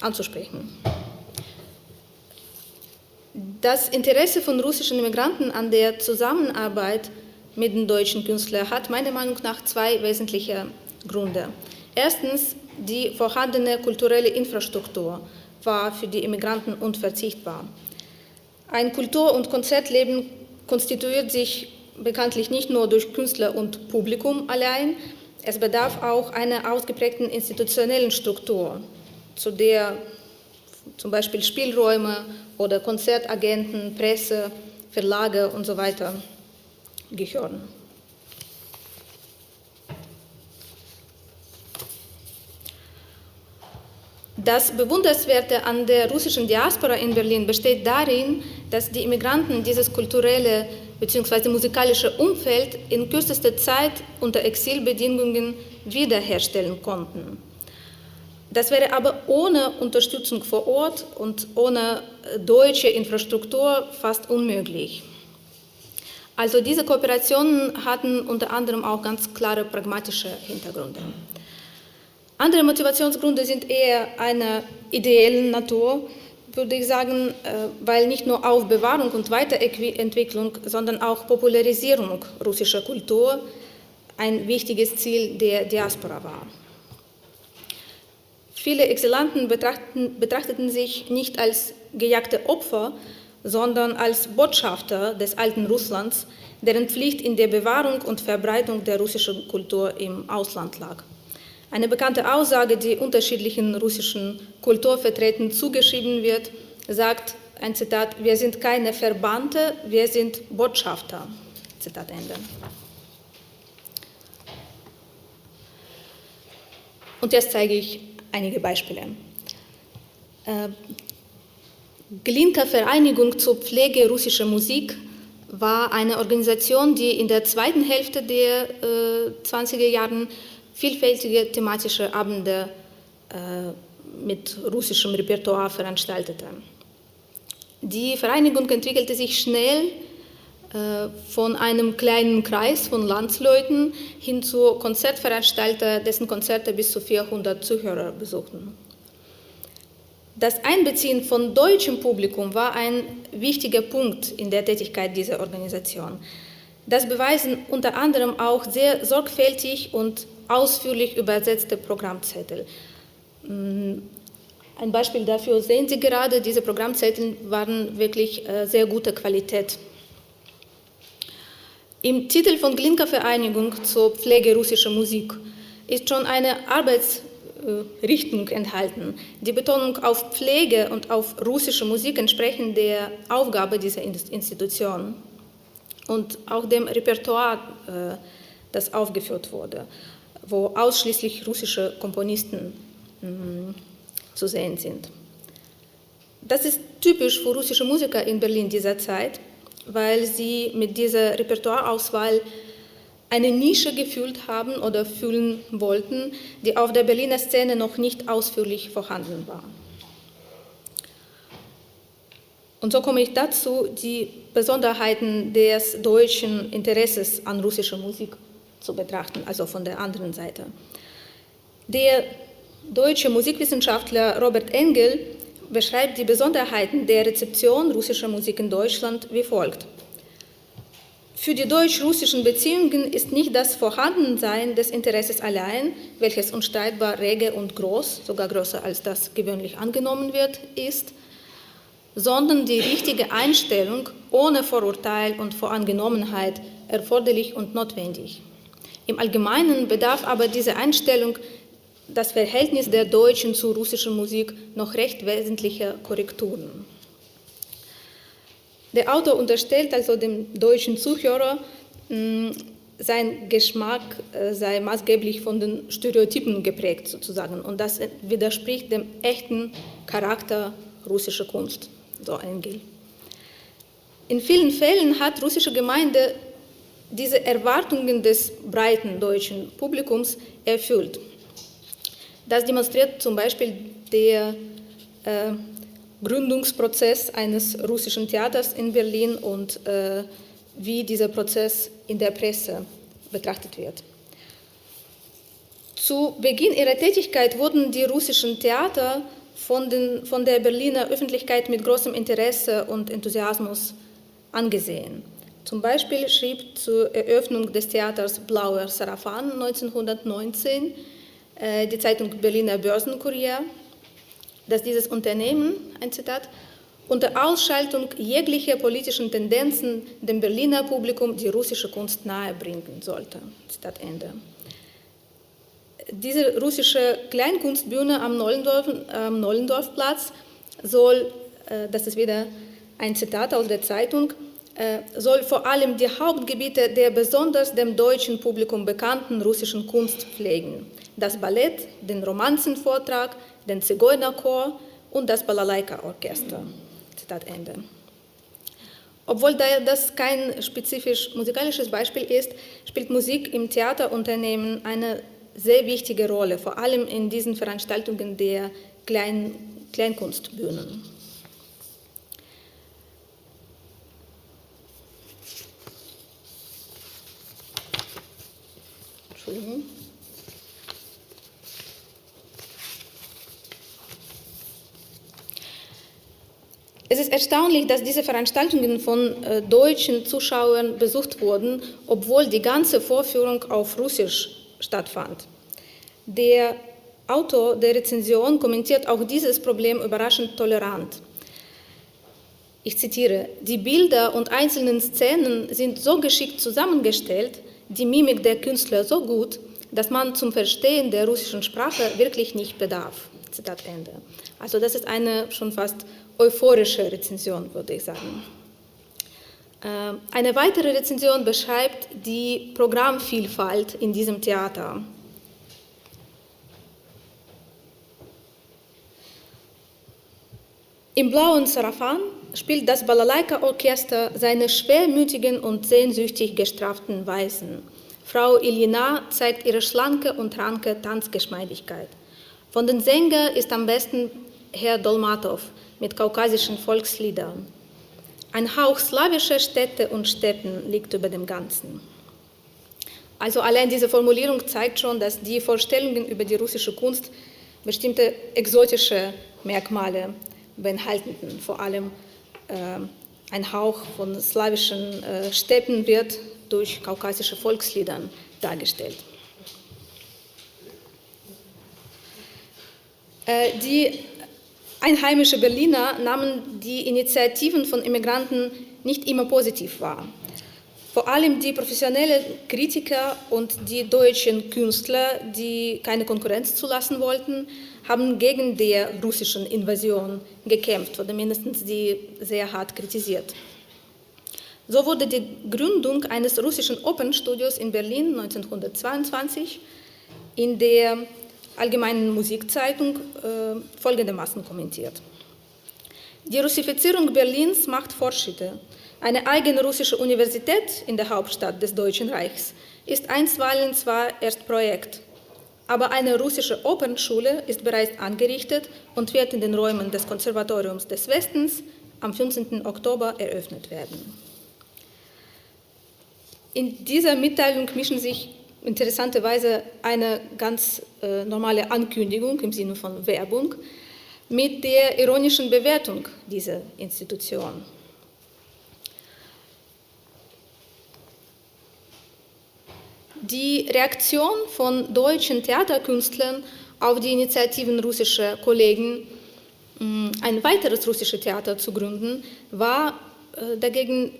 anzusprechen. Das Interesse von russischen Immigranten an der Zusammenarbeit mit den deutschen Künstlern hat meiner Meinung nach zwei wesentliche Gründe. Erstens, die vorhandene kulturelle Infrastruktur war für die Immigranten unverzichtbar. Ein Kultur- und Konzertleben konstituiert sich bekanntlich nicht nur durch Künstler und Publikum allein, es bedarf auch einer ausgeprägten institutionellen Struktur, zu der zum Beispiel Spielräume oder Konzertagenten, Presse, Verlage und so weiter gehören. Das Bewundernswerte an der russischen Diaspora in Berlin besteht darin, dass die Immigranten dieses kulturelle bzw. musikalische Umfeld in kürzester Zeit unter Exilbedingungen wiederherstellen konnten. Das wäre aber ohne Unterstützung vor Ort und ohne deutsche Infrastruktur fast unmöglich. Also diese Kooperationen hatten unter anderem auch ganz klare pragmatische Hintergründe. Andere Motivationsgründe sind eher einer ideellen Natur, würde ich sagen, weil nicht nur Aufbewahrung und Weiterentwicklung, sondern auch Popularisierung russischer Kultur ein wichtiges Ziel der Diaspora war. Viele Exilanten betrachteten sich nicht als gejagte Opfer, sondern als Botschafter des alten Russlands, deren Pflicht in der Bewahrung und Verbreitung der russischen Kultur im Ausland lag. Eine bekannte Aussage, die unterschiedlichen russischen Kulturvertretern zugeschrieben wird, sagt, ein Zitat, wir sind keine Verbannte, wir sind Botschafter. Zitat Ende. Und jetzt zeige ich einige Beispiele. Glinka Vereinigung zur Pflege russischer Musik war eine Organisation, die in der zweiten Hälfte der 20er Jahren vielfältige thematische Abende mit russischem Repertoire veranstaltete. Die Vereinigung entwickelte sich schnell von einem kleinen Kreis von Landsleuten hin zu Konzertveranstalter, dessen Konzerte bis zu 400 Zuhörer besuchten. Das Einbeziehen von deutschem Publikum war ein wichtiger Punkt in der Tätigkeit dieser Organisation. Das beweisen unter anderem auch sehr sorgfältig und ausführlich übersetzte Programmzettel. Ein Beispiel dafür sehen Sie gerade, diese Programmzettel waren wirklich sehr guter Qualität. Im Titel von Glinka Vereinigung zur Pflege russischer Musik ist schon eine Arbeitsrichtung enthalten. Die Betonung auf Pflege und auf russische Musik entsprechend der Aufgabe dieser Institution und auch dem Repertoire, das aufgeführt wurde, wo ausschließlich russische Komponisten zu sehen sind. Das ist typisch für russische Musiker in Berlin dieser Zeit, weil sie mit dieser Repertoireauswahl eine Nische gefühlt haben oder fühlen wollten, die auf der Berliner Szene noch nicht ausführlich vorhanden war. Und so komme ich dazu, die Besonderheiten des deutschen Interesses an russischer Musik zu betrachten, also von der anderen Seite. Der deutsche Musikwissenschaftler Robert Engel beschreibt die Besonderheiten der Rezeption russischer Musik in Deutschland wie folgt. Für die deutsch-russischen Beziehungen ist nicht das Vorhandensein des Interesses allein, welches unstreitbar rege und groß, sogar größer als das gewöhnlich angenommen wird, ist, sondern die richtige Einstellung ohne Vorurteil und Voreingenommenheit erforderlich und notwendig. Im Allgemeinen bedarf aber diese Einstellung das Verhältnis der Deutschen zu russischer Musik noch recht wesentlicher Korrekturen. Der Autor unterstellt also dem deutschen Zuhörer, sein Geschmack sei maßgeblich von den Stereotypen geprägt sozusagen und das widerspricht dem echten Charakter russischer Kunst, so Engel. In vielen Fällen hat russische Gemeinde diese Erwartungen des breiten deutschen Publikums erfüllt. Das demonstriert zum Beispiel der Gründungsprozess eines russischen Theaters in Berlin und wie dieser Prozess in der Presse betrachtet wird. Zu Beginn ihrer Tätigkeit wurden die russischen Theater von der Berliner Öffentlichkeit mit großem Interesse und Enthusiasmus angesehen. Zum Beispiel schrieb zur Eröffnung des Theaters Blauer Sarafan 1919 die Zeitung Berliner Börsenkurier, dass dieses Unternehmen, ein Zitat, unter Ausschaltung jeglicher politischen Tendenzen dem Berliner Publikum die russische Kunst nahebringen sollte. Zitat Ende. Diese russische Kleinkunstbühne am Nollendorfplatz soll, das ist wieder ein Zitat aus der Zeitung, soll vor allem die Hauptgebiete der besonders dem deutschen Publikum bekannten russischen Kunst pflegen. Das Ballett, den Romanzenvortrag, den Zigeunerchor und das Balalaika-Orchester. Zitat Ende. Obwohl das kein spezifisch musikalisches Beispiel ist, spielt Musik im Theaterunternehmen eine sehr wichtige Rolle, vor allem in diesen Veranstaltungen der Kleinkunstbühnen. Entschuldigung. Es ist erstaunlich, dass diese Veranstaltungen von deutschen Zuschauern besucht wurden, obwohl die ganze Vorführung auf Russisch stattfand. Der Autor der Rezension kommentiert auch dieses Problem überraschend tolerant. Ich zitiere: Die Bilder und einzelnen Szenen sind so geschickt zusammengestellt, die Mimik der Künstler so gut, dass man zum Verstehen der russischen Sprache wirklich nicht bedarf. Zitat Ende. Also das ist eine schon fast euphorische Rezension, würde ich sagen. Eine weitere Rezension beschreibt die Programmvielfalt in diesem Theater. Im blauen Sarafan spielt das Balalaika-Orchester seine schwermütigen und sehnsüchtig gestrafften Weisen. Frau Iljina zeigt ihre schlanke und ranke Tanzgeschmeidigkeit. Von den Sängern ist am besten Herr Dolmatow mit kaukasischen Volksliedern. Ein Hauch slawischer Städte und Steppen liegt über dem Ganzen. Also allein diese Formulierung zeigt schon, dass die Vorstellungen über die russische Kunst bestimmte exotische Merkmale beinhalteten. Vor allem ein Hauch von slawischen Steppen wird durch kaukasische Volksliedern dargestellt. Die einheimischen Berliner nahmen die Initiativen von Immigranten nicht immer positiv wahr. Vor allem die professionellen Kritiker und die deutschen Künstler, die keine Konkurrenz zulassen wollten, haben gegen die russische Invasion gekämpft oder mindestens die sehr hart kritisiert. So wurde die Gründung eines russischen Opernstudios in Berlin 1922 in der Allgemeinen Musikzeitung folgendermaßen kommentiert: Die Russifizierung Berlins macht Fortschritte. Eine eigene russische Universität in der Hauptstadt des Deutschen Reichs ist einstweilen zwar erst Projekt, aber eine russische Opernschule ist bereits angerichtet und wird in den Räumen des Konservatoriums des Westens am 15. Oktober eröffnet werden. In dieser Mitteilung mischen sich interessanterweise eine ganz normale Ankündigung im Sinne von Werbung mit der ironischen Bewertung dieser Institution. Die Reaktion von deutschen Theaterkünstlern auf die Initiativen russischer Kollegen, ein weiteres russisches Theater zu gründen, war dagegen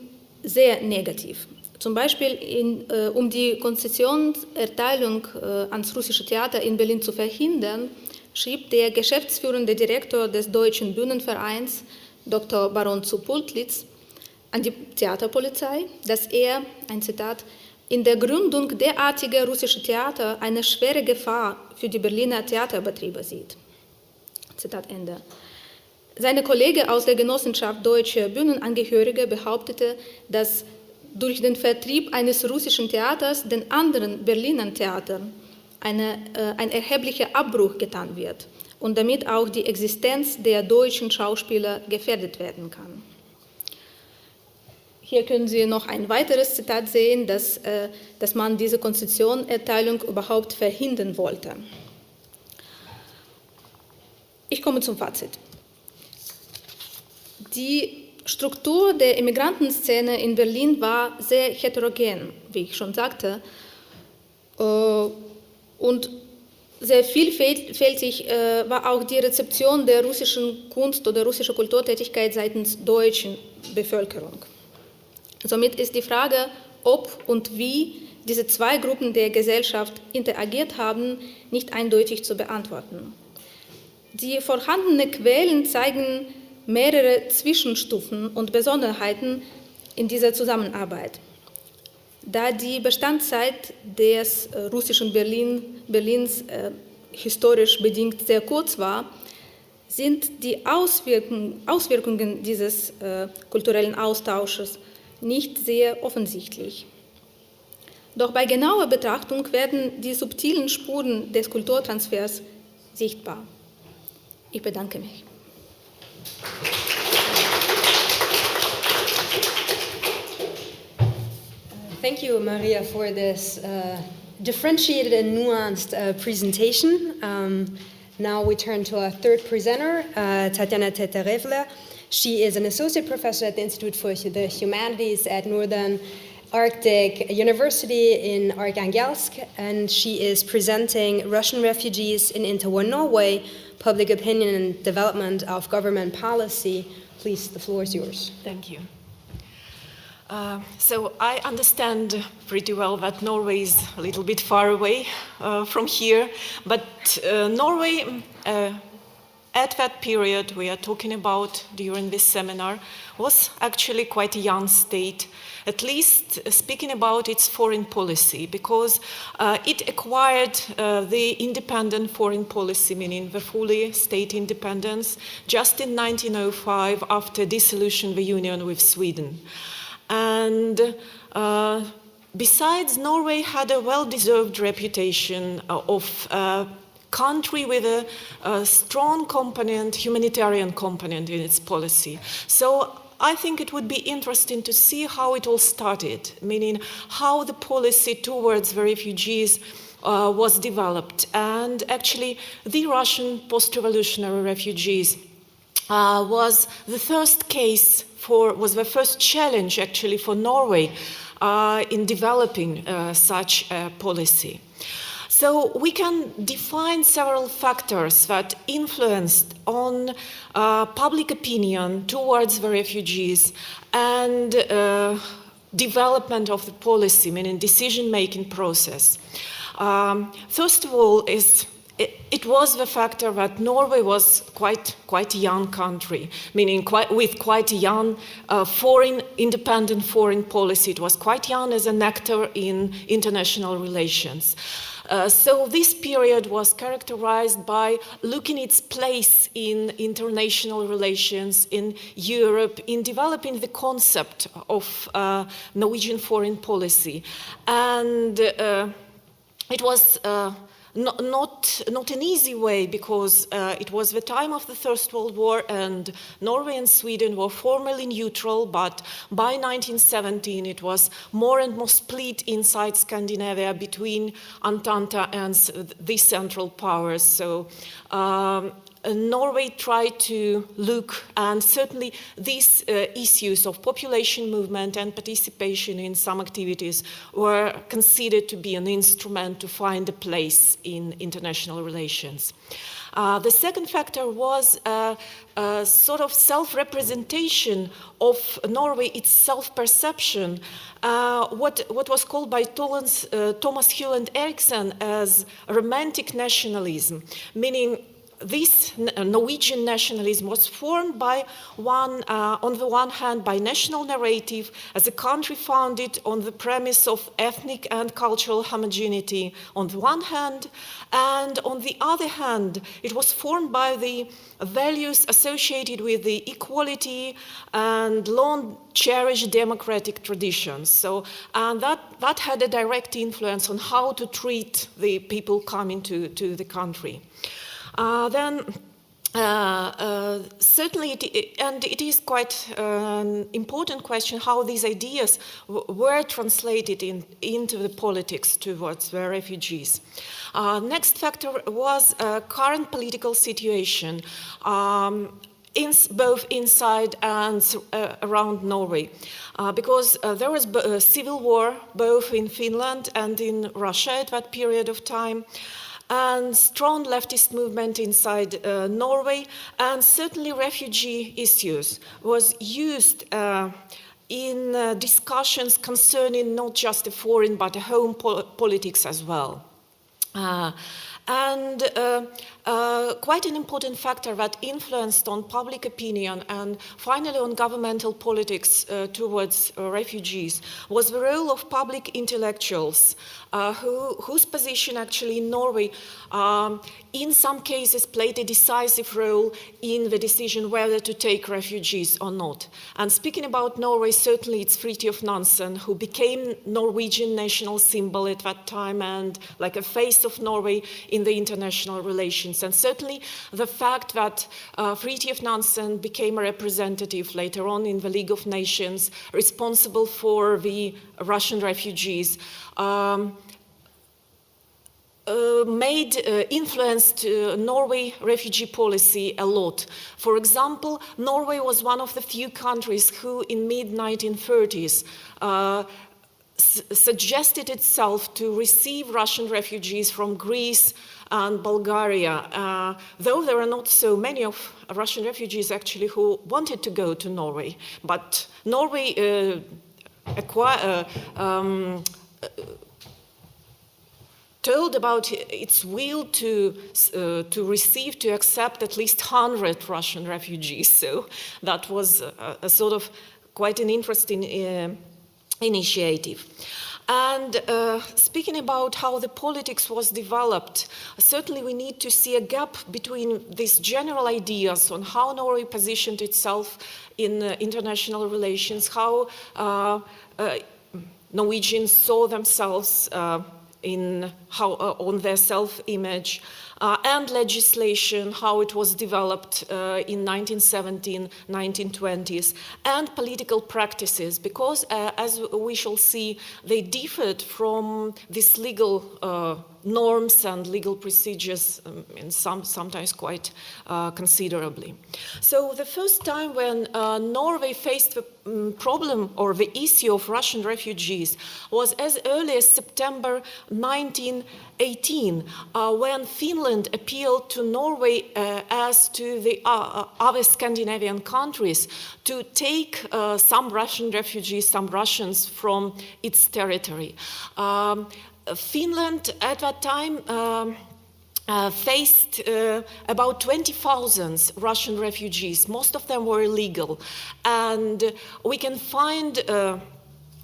sehr negativ. Zum Beispiel, um die Konzessionserteilung ans russische Theater in Berlin zu verhindern, schrieb der geschäftsführende Direktor des Deutschen Bühnenvereins, Dr. Baron zu Pultlitz, an die Theaterpolizei, dass er, ein Zitat, in der Gründung derartiger russischer Theater eine schwere Gefahr für die Berliner Theaterbetriebe sieht. Zitat Ende. Seine Kollege aus der Genossenschaft Deutscher Bühnenangehörige behauptete, dass durch den Vertrieb eines russischen Theaters den anderen Berliner Theatern ein erheblicher Abbruch getan wird und damit auch die Existenz der deutschen Schauspieler gefährdet werden kann. Hier können Sie noch ein weiteres Zitat sehen, dass man diese Konzessionerteilung überhaupt verhindern wollte. Ich komme zum Fazit. Die Struktur der Immigrantenszene in Berlin war sehr heterogen, wie ich schon sagte, und sehr vielfältig war auch die Rezeption der russischen Kunst oder russischen Kulturtätigkeit seitens der deutschen Bevölkerung. Somit ist die Frage, ob und wie diese zwei Gruppen der Gesellschaft interagiert haben, nicht eindeutig zu beantworten. Die vorhandenen Quellen zeigen mehrere Zwischenstufen und Besonderheiten in dieser Zusammenarbeit. Da die Bestandszeit des russischen Berlins historisch bedingt sehr kurz war, sind die Auswirkungen dieses kulturellen Austausches nicht sehr offensichtlich. Doch bei genauer Betrachtung werden die subtilen Spuren des Kulturtransfers sichtbar. Ich bedanke mich. Thank you, Maria, for this differentiated and nuanced presentation. Now we turn to our third presenter, Tatiana TETEREVLEVA. She is an associate professor at the Institute for the Humanities at Northern Arctic University in Arkhangelsk, and she is presenting Russian refugees in interwar Norway, public opinion and development of government policy. Please, the floor is yours. Thank you. So I understand pretty well that Norway is a little bit far away from here, but Norway, at that period we are talking about during this seminar, was actually quite a young state, at least speaking about its foreign policy, because it acquired the independent foreign policy, meaning the fully state independence, just in 1905 after dissolution the union with Sweden. And besides, Norway had a well-deserved reputation of a country with a strong component, humanitarian component in its policy. So I think it would be interesting to see how it all started, meaning how the policy towards the refugees was developed. And actually, the Russian post-revolutionary refugees was the first case was the first challenge actually for Norway in developing such a policy. So we can define several factors that influenced on public opinion towards the refugees and development of the policy, meaning decision-making process. First of all, it was the factor that Norway was quite a young country, meaning with quite a young independent foreign policy. It was quite young as an actor in international relations. So this period was characterized by looking its place in international relations in Europe, in developing the concept of Norwegian foreign policy. And it was not an easy way, because it was the time of the First World War and Norway and Sweden were formally neutral, but by 1917 it was more and more split inside Scandinavia between Entente and the Central Powers. So Norway tried to look, and certainly these issues of population movement and participation in some activities were considered to be an instrument to find a place in international relations. The second factor was a sort of self-representation of Norway, its self-perception, what was called by Thomas Hull and Eriksen as romantic nationalism, meaning this Norwegian nationalism was formed by on the one hand, by national narrative as a country founded on the premise of ethnic and cultural homogeneity on the one hand, and on the other hand, it was formed by the values associated with the equality and long-cherished democratic traditions. So, and that had a direct influence on how to treat the people coming to the country. Certainly, it is quite an important question how these ideas were translated into the politics towards the refugees. Next factor was current political situation, both inside and around Norway, because there was a civil war both in Finland and in Russia at that period of time, and strong leftist movement inside Norway, and certainly refugee issues was used in discussions concerning not just the foreign but the home politics as well. Quite an important factor that influenced on public opinion and finally on governmental politics towards refugees was the role of public intellectuals whose position actually in Norway in some cases played a decisive role in the decision whether to take refugees or not. And speaking about Norway, certainly it's Fridtjof Nansen, who became Norwegian national symbol at that time and like a face of Norway in the international relations. And certainly the fact that Fridtjof Nansen became a representative later on in the League of Nations responsible for the Russian refugees influenced Norway refugee policy a lot. For example, Norway was one of the few countries who in mid-1930s suggested itself to receive Russian refugees from Greece and Bulgaria, though there are not so many of Russian refugees actually who wanted to go to Norway. But Norway told about its will to accept at least 100 Russian refugees. So that was a sort of quite an interesting initiative. And speaking about how the politics was developed, certainly we need to see a gap between these general ideas on how Norway positioned itself in international relations, how Norwegians saw themselves on their self-image, and legislation, how it was developed in 1917, 1920s, and political practices, because as we shall see, they differed from these legal norms and legal procedures, and sometimes quite considerably. So the first time when Norway faced the problem or the issue of Russian refugees was as early as September 1918, when Finland appealed to Norway as to the other Scandinavian countries to take some Russian refugees, some Russians from its territory. Finland at that time faced about 20,000 Russian refugees. Most of them were illegal. And we can find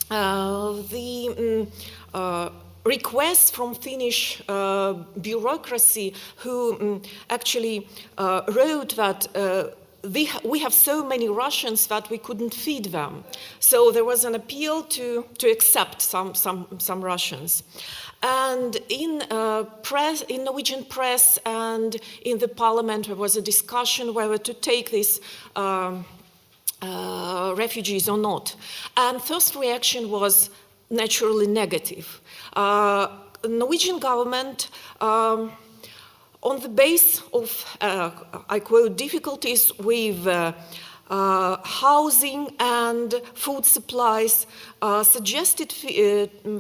the requests from Finnish bureaucracy who actually wrote that we have so many Russians that we couldn't feed them. So there was an appeal to accept some Russians. And in Norwegian press and in the parliament there was a discussion whether to take these refugees or not. And first reaction was naturally negative. Norwegian government on the base of, I quote, difficulties with housing and food supplies, suggested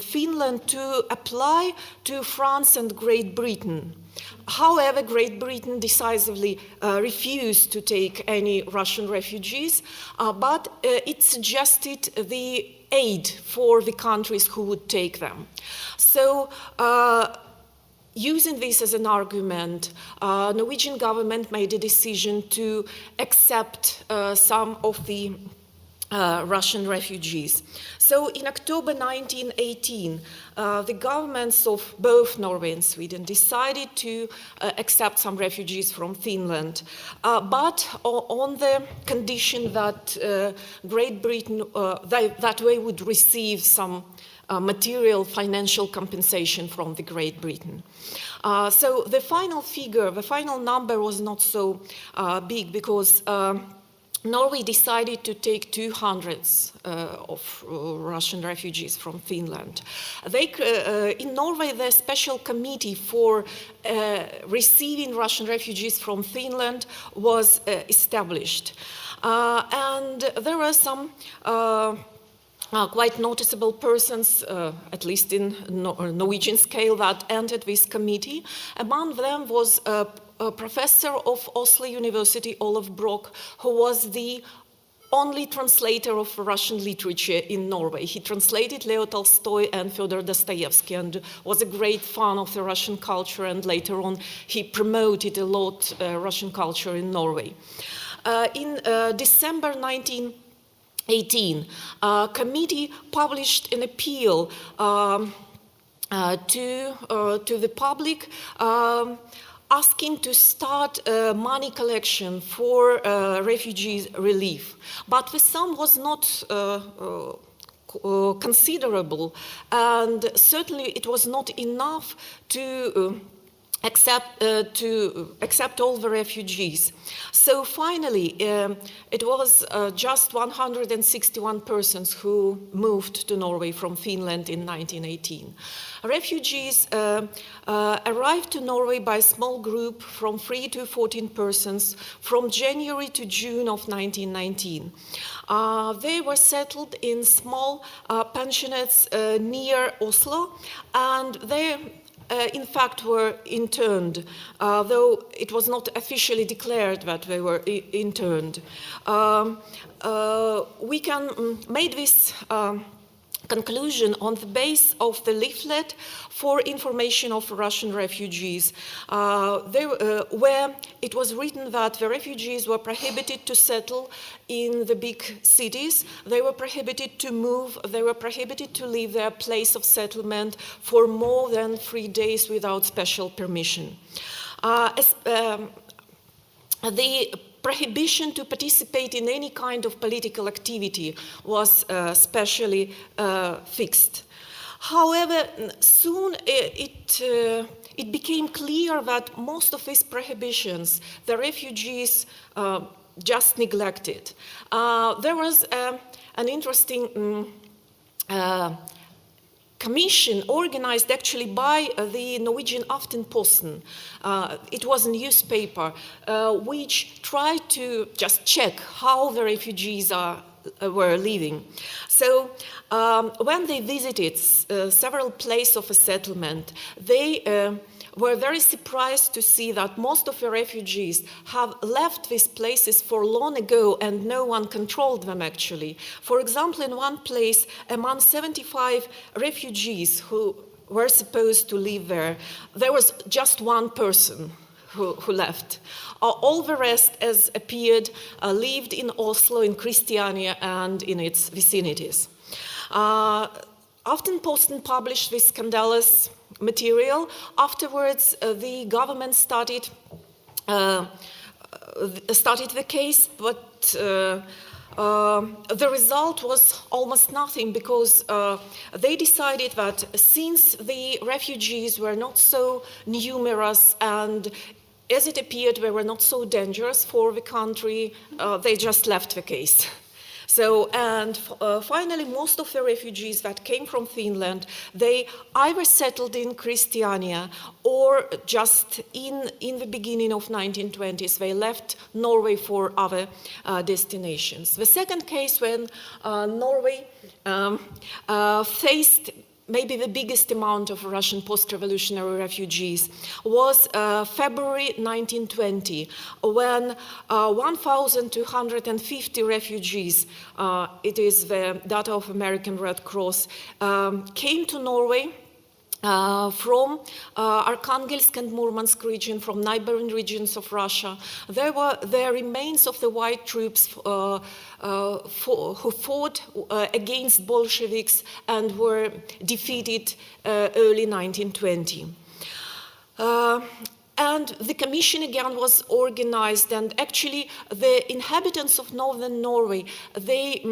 Finland to apply to France and Great Britain. However, Great Britain decisively refused to take any Russian refugees, but it suggested the aid for the countries who would take them. So, using this as an argument, Norwegian government made a decision to accept some of the Russian refugees. So in October 1918, the governments of both Norway and Sweden decided to accept some refugees from Finland, but on the condition that Great Britain, that they would receive some material financial compensation from the Great Britain. So the final figure, the final number was not so big because Norway decided to take 200 of Russian refugees from Finland. In Norway, the special committee for receiving Russian refugees from Finland was established. And there were some quite noticeable persons, at least in Norwegian scale, that entered this committee. Among them was a professor of Oslo University, Olaf Brock, who was the only translator of Russian literature in Norway. He translated Leo Tolstoy and Fyodor Dostoevsky and was a great fan of the Russian culture, and later on he promoted a lot Russian culture in Norway. In December 1918, a committee published an appeal to the public asking to start a money collection for refugees relief. But the sum was not considerable, and certainly it was not enough to accept all the refugees. So finally, it was just 161 persons who moved to Norway from Finland in 1918. Refugees arrived to Norway by a small group from 3 to 14 persons from January to June of 1919. They were settled in small pensionates near Oslo, and they in fact were interned, though it was not officially declared that they were interned. We can make this conclusion on the base of the leaflet for information of Russian refugees, where it was written that the refugees were prohibited to settle in the big cities, they were prohibited to move, they were prohibited to leave their place of settlement for more than 3 days without special permission. The prohibition to participate in any kind of political activity was specially fixed. However, soon it became clear that most of these prohibitions, the refugees just neglected. There was an interesting commission organized actually by the Norwegian Aftenposten. It was a newspaper which tried to just check how the refugees were living. So when they visited several places of a settlement, they were very surprised to see that most of the refugees have left these places for long ago and no one controlled them actually. For example, in one place, among 75 refugees who were supposed to live there, there was just one person who left. All the rest, as appeared, lived in Oslo, in Christiania, and in its vicinities. Aftenposten published this scandalous material. Afterwards, the government started the case, but the result was almost nothing, because they decided that since the refugees were not so numerous and as it appeared they were not so dangerous for the country, they just left the case. So, and finally, most of the refugees that came from Finland, they either settled in Christiania or just in the beginning of 1920s, they left Norway for other destinations. The second case when Norway faced maybe the biggest amount of Russian post-revolutionary refugees was February 1920, when 1,250 refugees, it is the data of American Red Cross, came to Norway from Arkhangelsk and Murmansk region, from neighboring regions of Russia. There were the remains of the white troops who fought against Bolsheviks and were defeated early 1920. And the commission again was organized, and actually the inhabitants of northern Norway, they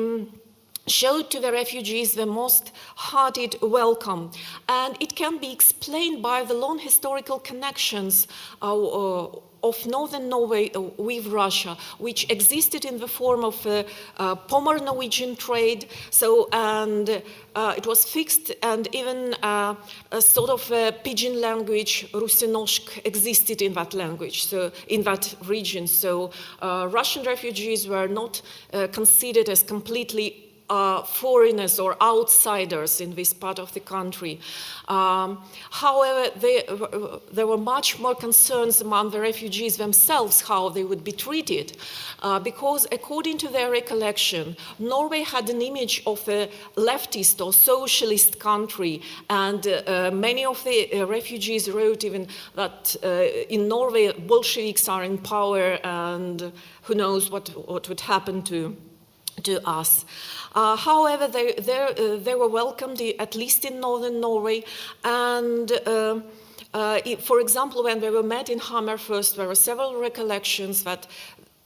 showed to the refugees the most hearted welcome. And it can be explained by the long historical connections of northern Norway with Russia, which existed in the form of Pomor-Norwegian trade. So, and it was fixed, and even a sort of pidgin language, Russinoshk, existed in that language, so in that region. So Russian refugees were not considered as completely foreigners or outsiders in this part of the country. However, there were much more concerns among the refugees themselves how they would be treated, because according to their recollection, Norway had an image of a leftist or socialist country, and many of the refugees wrote even that in Norway Bolsheviks are in power and who knows what would happen to us. However, they were welcomed, at least in northern Norway, and for example, when they were met in Hammer first, there were several recollections that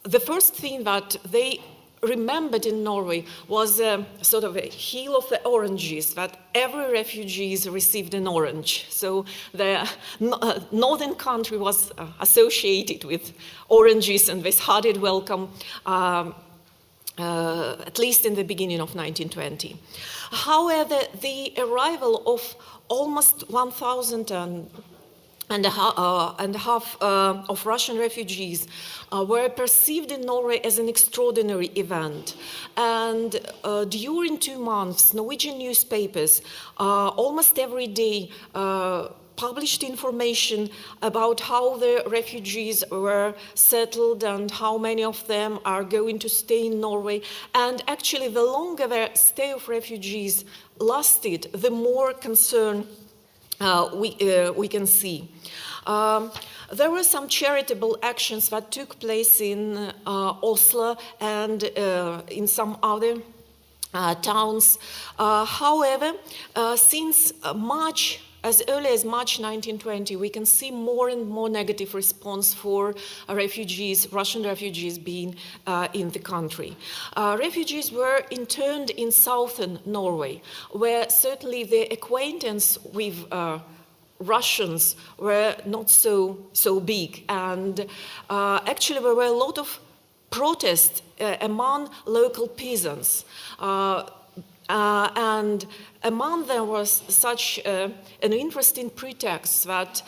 the first thing that they remembered in Norway was sort of a hill of the oranges, that every refugee received an orange. So the northern country was associated with oranges and this hearty welcome, at least in the beginning of 1920. However, the arrival of almost 1,000 and a half of Russian refugees were perceived in Norway as an extraordinary event. And during 2 months, Norwegian newspapers almost every day published information about how the refugees were settled and how many of them are going to stay in Norway. And actually, the longer the stay of refugees lasted, the more concern we can see. There were some charitable actions that took place in Oslo and in some other towns. However, since as early as March 1920, we can see more and more negative response for refugees, Russian refugees being in the country. Refugees were interned in southern Norway, where certainly the acquaintance with Russians were not so big, and actually there were a lot of protests among local peasants. And among them was such an interesting pretext that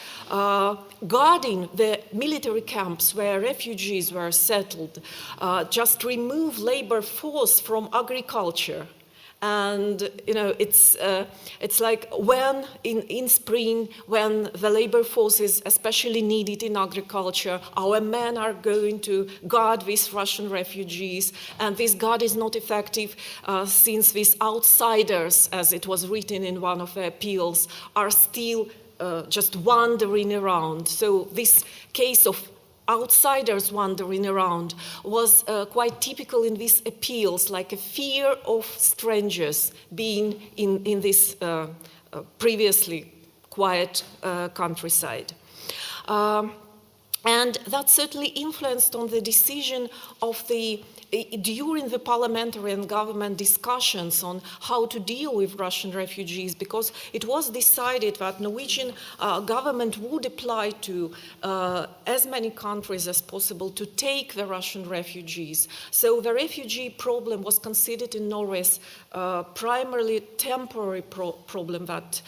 guarding the military camps where refugees were settled just remove labor force from agriculture. And it's like when in spring, when the labor force is especially needed in agriculture, our men are going to guard these Russian refugees, and this guard is not effective since these outsiders, as it was written in one of the appeals, are still just wandering around. So this case of outsiders wandering around was quite typical in these appeals, like a fear of strangers being in this previously quiet countryside. And that certainly influenced on the decision of during the parliamentary and government discussions on how to deal with Russian refugees, because it was decided that Norwegian government would apply to as many countries as possible to take the Russian refugees. So the refugee problem was considered in Norway as primarily temporary problem that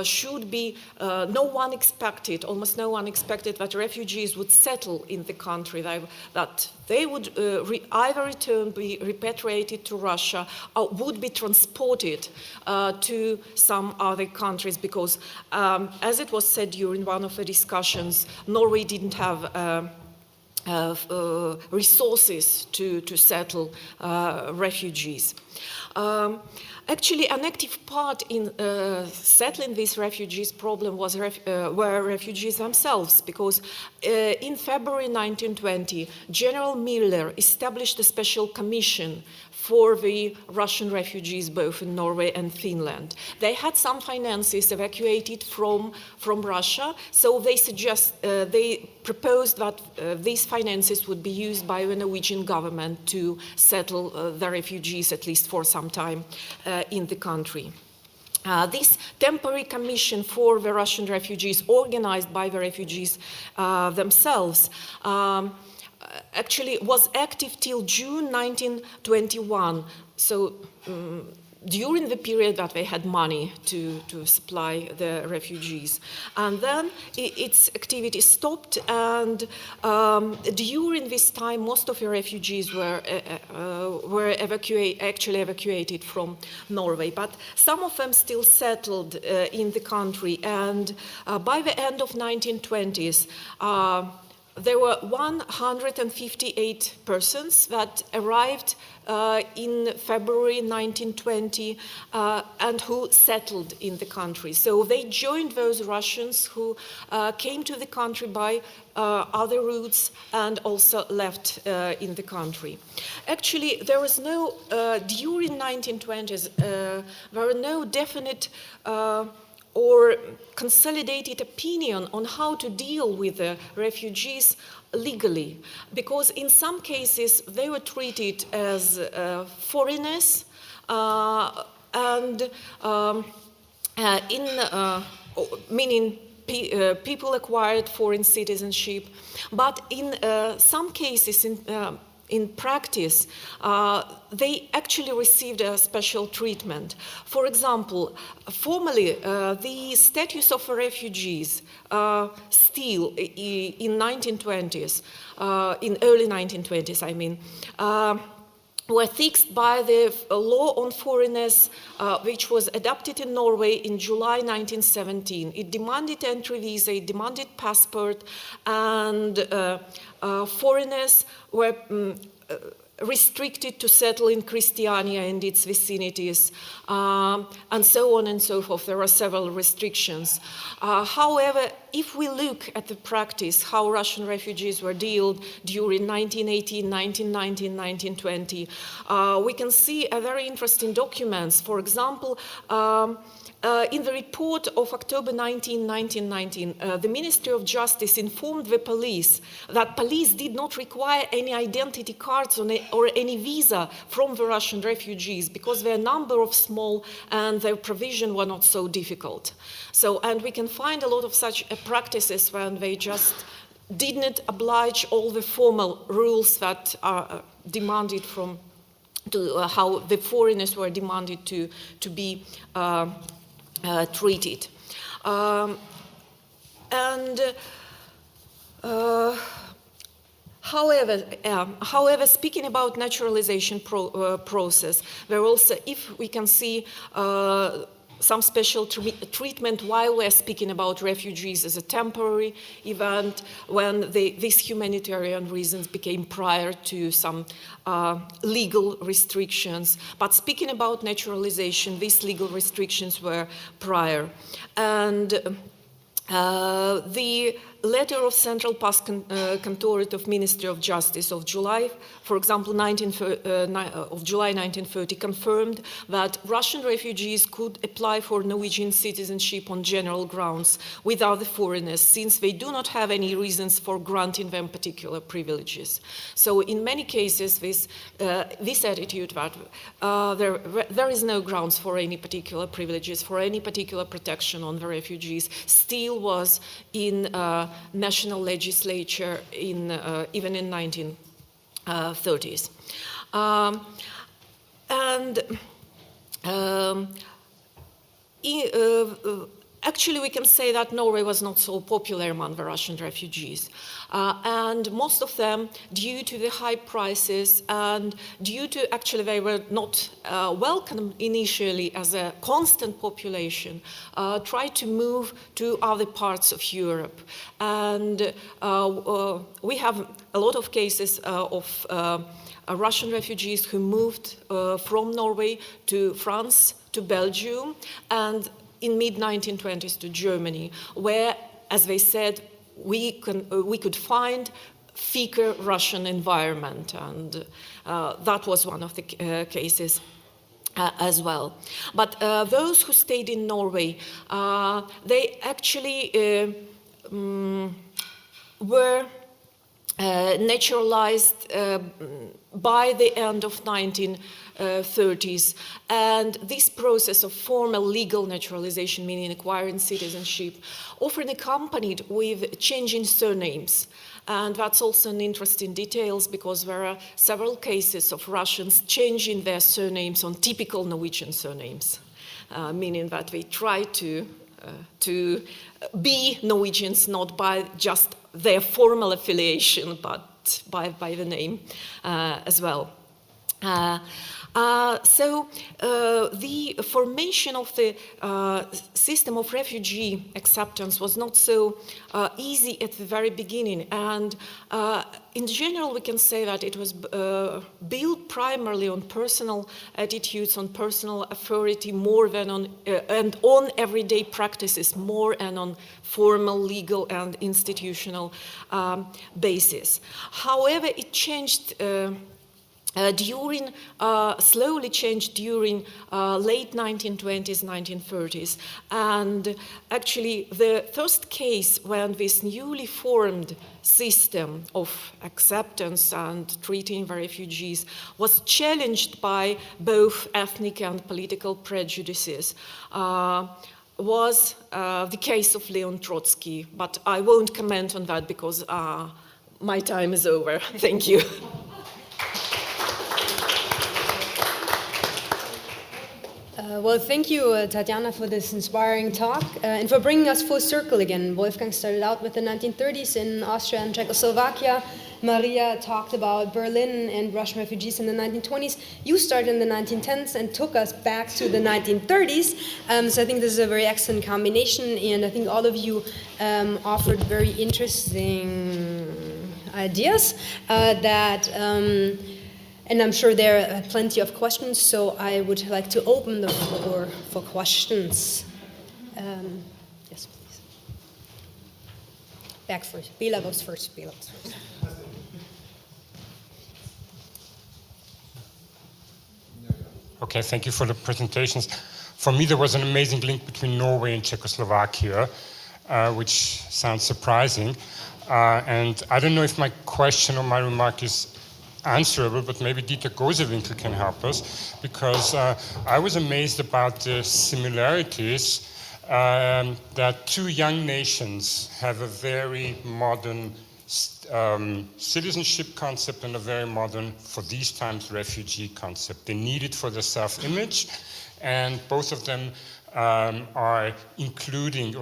should be, almost no one expected that refugees would settle in the country, that they would either return, be repatriated to Russia, or would be transported to some other countries, because as it was said during one of the discussions, Norway didn't have resources to settle refugees. Actually, an active part in settling this refugees problem were refugees themselves, because in February 1920, General Miller established a special commission for the Russian refugees, both in Norway and Finland. They had some finances evacuated from Russia, so they proposed that these finances would be used by the Norwegian government to settle the refugees, at least for some time, in the country. This temporary commission for the Russian refugees, organized by the refugees themselves, actually was active till June 1921. So during the period that they had money to supply the refugees. And then its activity stopped, and during this time most of the refugees were evacuated from Norway, but some of them still settled in the country, and by the end of 1920s there were 158 persons that arrived in February 1920 and who settled in the country. So they joined those Russians who came to the country by other routes and also left in the country. Actually, there was no, during 1920s, there were no definite or consolidated opinion on how to deal with the refugees legally, because in some cases they were treated as foreigners meaning people acquired foreign citizenship, but in some cases in practice, they actually received a special treatment. For example, formally, the status of refugees still in 1920s, in early 1920s, I mean, were fixed by the law on foreigners, which was adopted in Norway in July 1917. It demanded entry visa, it demanded passport, and foreigners were restricted to settle in Christiania and its vicinities, and so on and so forth. There are several restrictions. However, if we look at the practice, how Russian refugees were dealt during 1918, 1919, 1920, we can see a very interesting documents. For example, in the report of October 19, 1919, the Ministry of Justice informed the police that police did not require any identity cards or any visa from the Russian refugees because their number of small and their provision were not so difficult. So, and we can find a lot of such practices when they just didn't oblige all the formal rules that are demanded from, how the foreigners were demanded to be treated. However, speaking about naturalization process, there also, if we can see some special treatment while we're speaking about refugees as a temporary event, when these humanitarian reasons became prior to some legal restrictions. But speaking about naturalization, these legal restrictions were prior. And the letter of Central Past Cantorate of Ministry of Justice of July, for example, of July 1930, confirmed that Russian refugees could apply for Norwegian citizenship on general grounds without the foreigners, since they do not have any reasons for granting them particular privileges. So in many cases, this attitude that there is no grounds for any particular privileges, for any particular protection on the refugees, still was in national legislature even in 1930s. Actually, we can say that Norway was not so popular among the Russian refugees. And most of them, due to the high prices and due to, actually, they were not welcome initially as a constant population, tried to move to other parts of Europe. And we have a lot of cases of Russian refugees who moved from Norway to France, to Belgium, and in mid-1920s to Germany, where, as they said, we could find thicker Russian environment, and that was one of the cases as well. But those who stayed in Norway, they actually were naturalized by the end of 1930s. 1930s. And this process of formal legal naturalization, meaning acquiring citizenship, often accompanied with changing surnames. And that's also an interesting details because there are several cases of Russians changing their surnames on typical Norwegian surnames, meaning that they try to be Norwegians not by just their formal affiliation, but by the name as well. So the formation of the system of refugee acceptance was not so easy at the very beginning, and in general we can say that it was built primarily on personal attitudes, on personal authority more than on and on everyday practices more and on formal legal and institutional basis. However, it changed slowly changed during late 1920s, 1930s. And actually the first case when this newly formed system of acceptance and treating the refugees was challenged by both ethnic and political prejudices was the case of Leon Trotsky. But I won't comment on that because my time is over. Thank you. Well, thank you, Tatiana, for this inspiring talk and for bringing us full circle again. Wolfgang started out with the 1930s in Austria and Czechoslovakia. Maria talked about Berlin and Russian refugees in the 1920s. You started in the 1910s and took us back to the 1930s. So I think this is a very excellent combination, and I think all of you offered very interesting ideas and I'm sure there are plenty of questions, so I would like to open the floor for questions. Yes, please. Back first. Bela goes first. Okay, thank you for the presentations. For me, there was an amazing link between Norway and Czechoslovakia, which sounds surprising. And I don't know if my question or my remark is answerable, but maybe Dieter Gosewinkel can help us, because I was amazed about the similarities that two young nations have a very modern citizenship concept and a very modern, for these times, refugee concept. They need it for their self-image, and both of them are including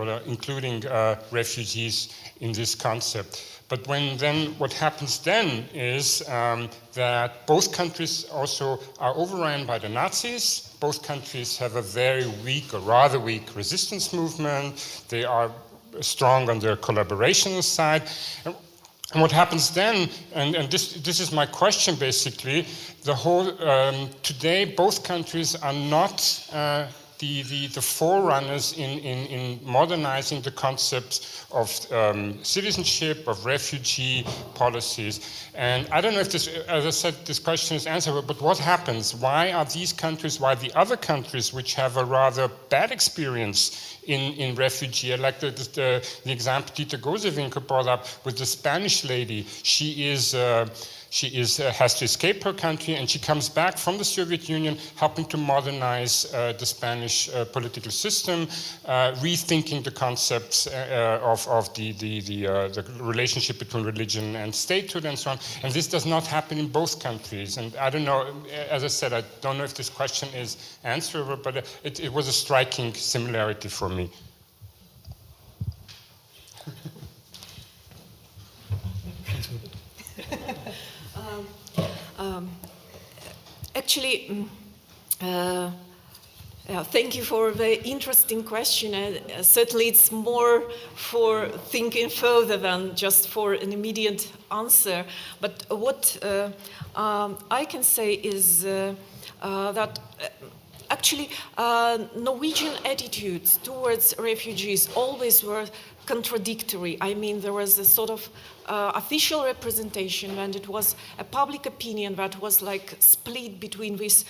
refugees in this concept. But what happens then is that both countries also are overrun by the Nazis. Both countries have a very weak or rather weak resistance movement. They are strong on their collaboration side. And what happens then, and this is my question basically, today both countries are not the forerunners in modernizing the concept of citizenship, of refugee policies. And I don't know if this, as I said, this question is answerable, but what happens? Why are these countries, why the other countries which have a rather bad experience in refugee, I like the example Dieter Gosewinkel brought up with the Spanish lady. She has to escape her country, and she comes back from the Soviet Union, helping to modernize the Spanish political system, rethinking the concepts of the relationship between religion and statehood, and so on. And this does not happen in both countries. And I don't know, as I said, I don't know if this question is answerable, but it was a striking similarity for me. Actually, thank you for the interesting question. Certainly it's more for thinking further than just for an immediate answer. But what I can say is that actually Norwegian attitudes towards refugees always were contradictory. I mean, there was a sort of official representation, and it was a public opinion that was like split between these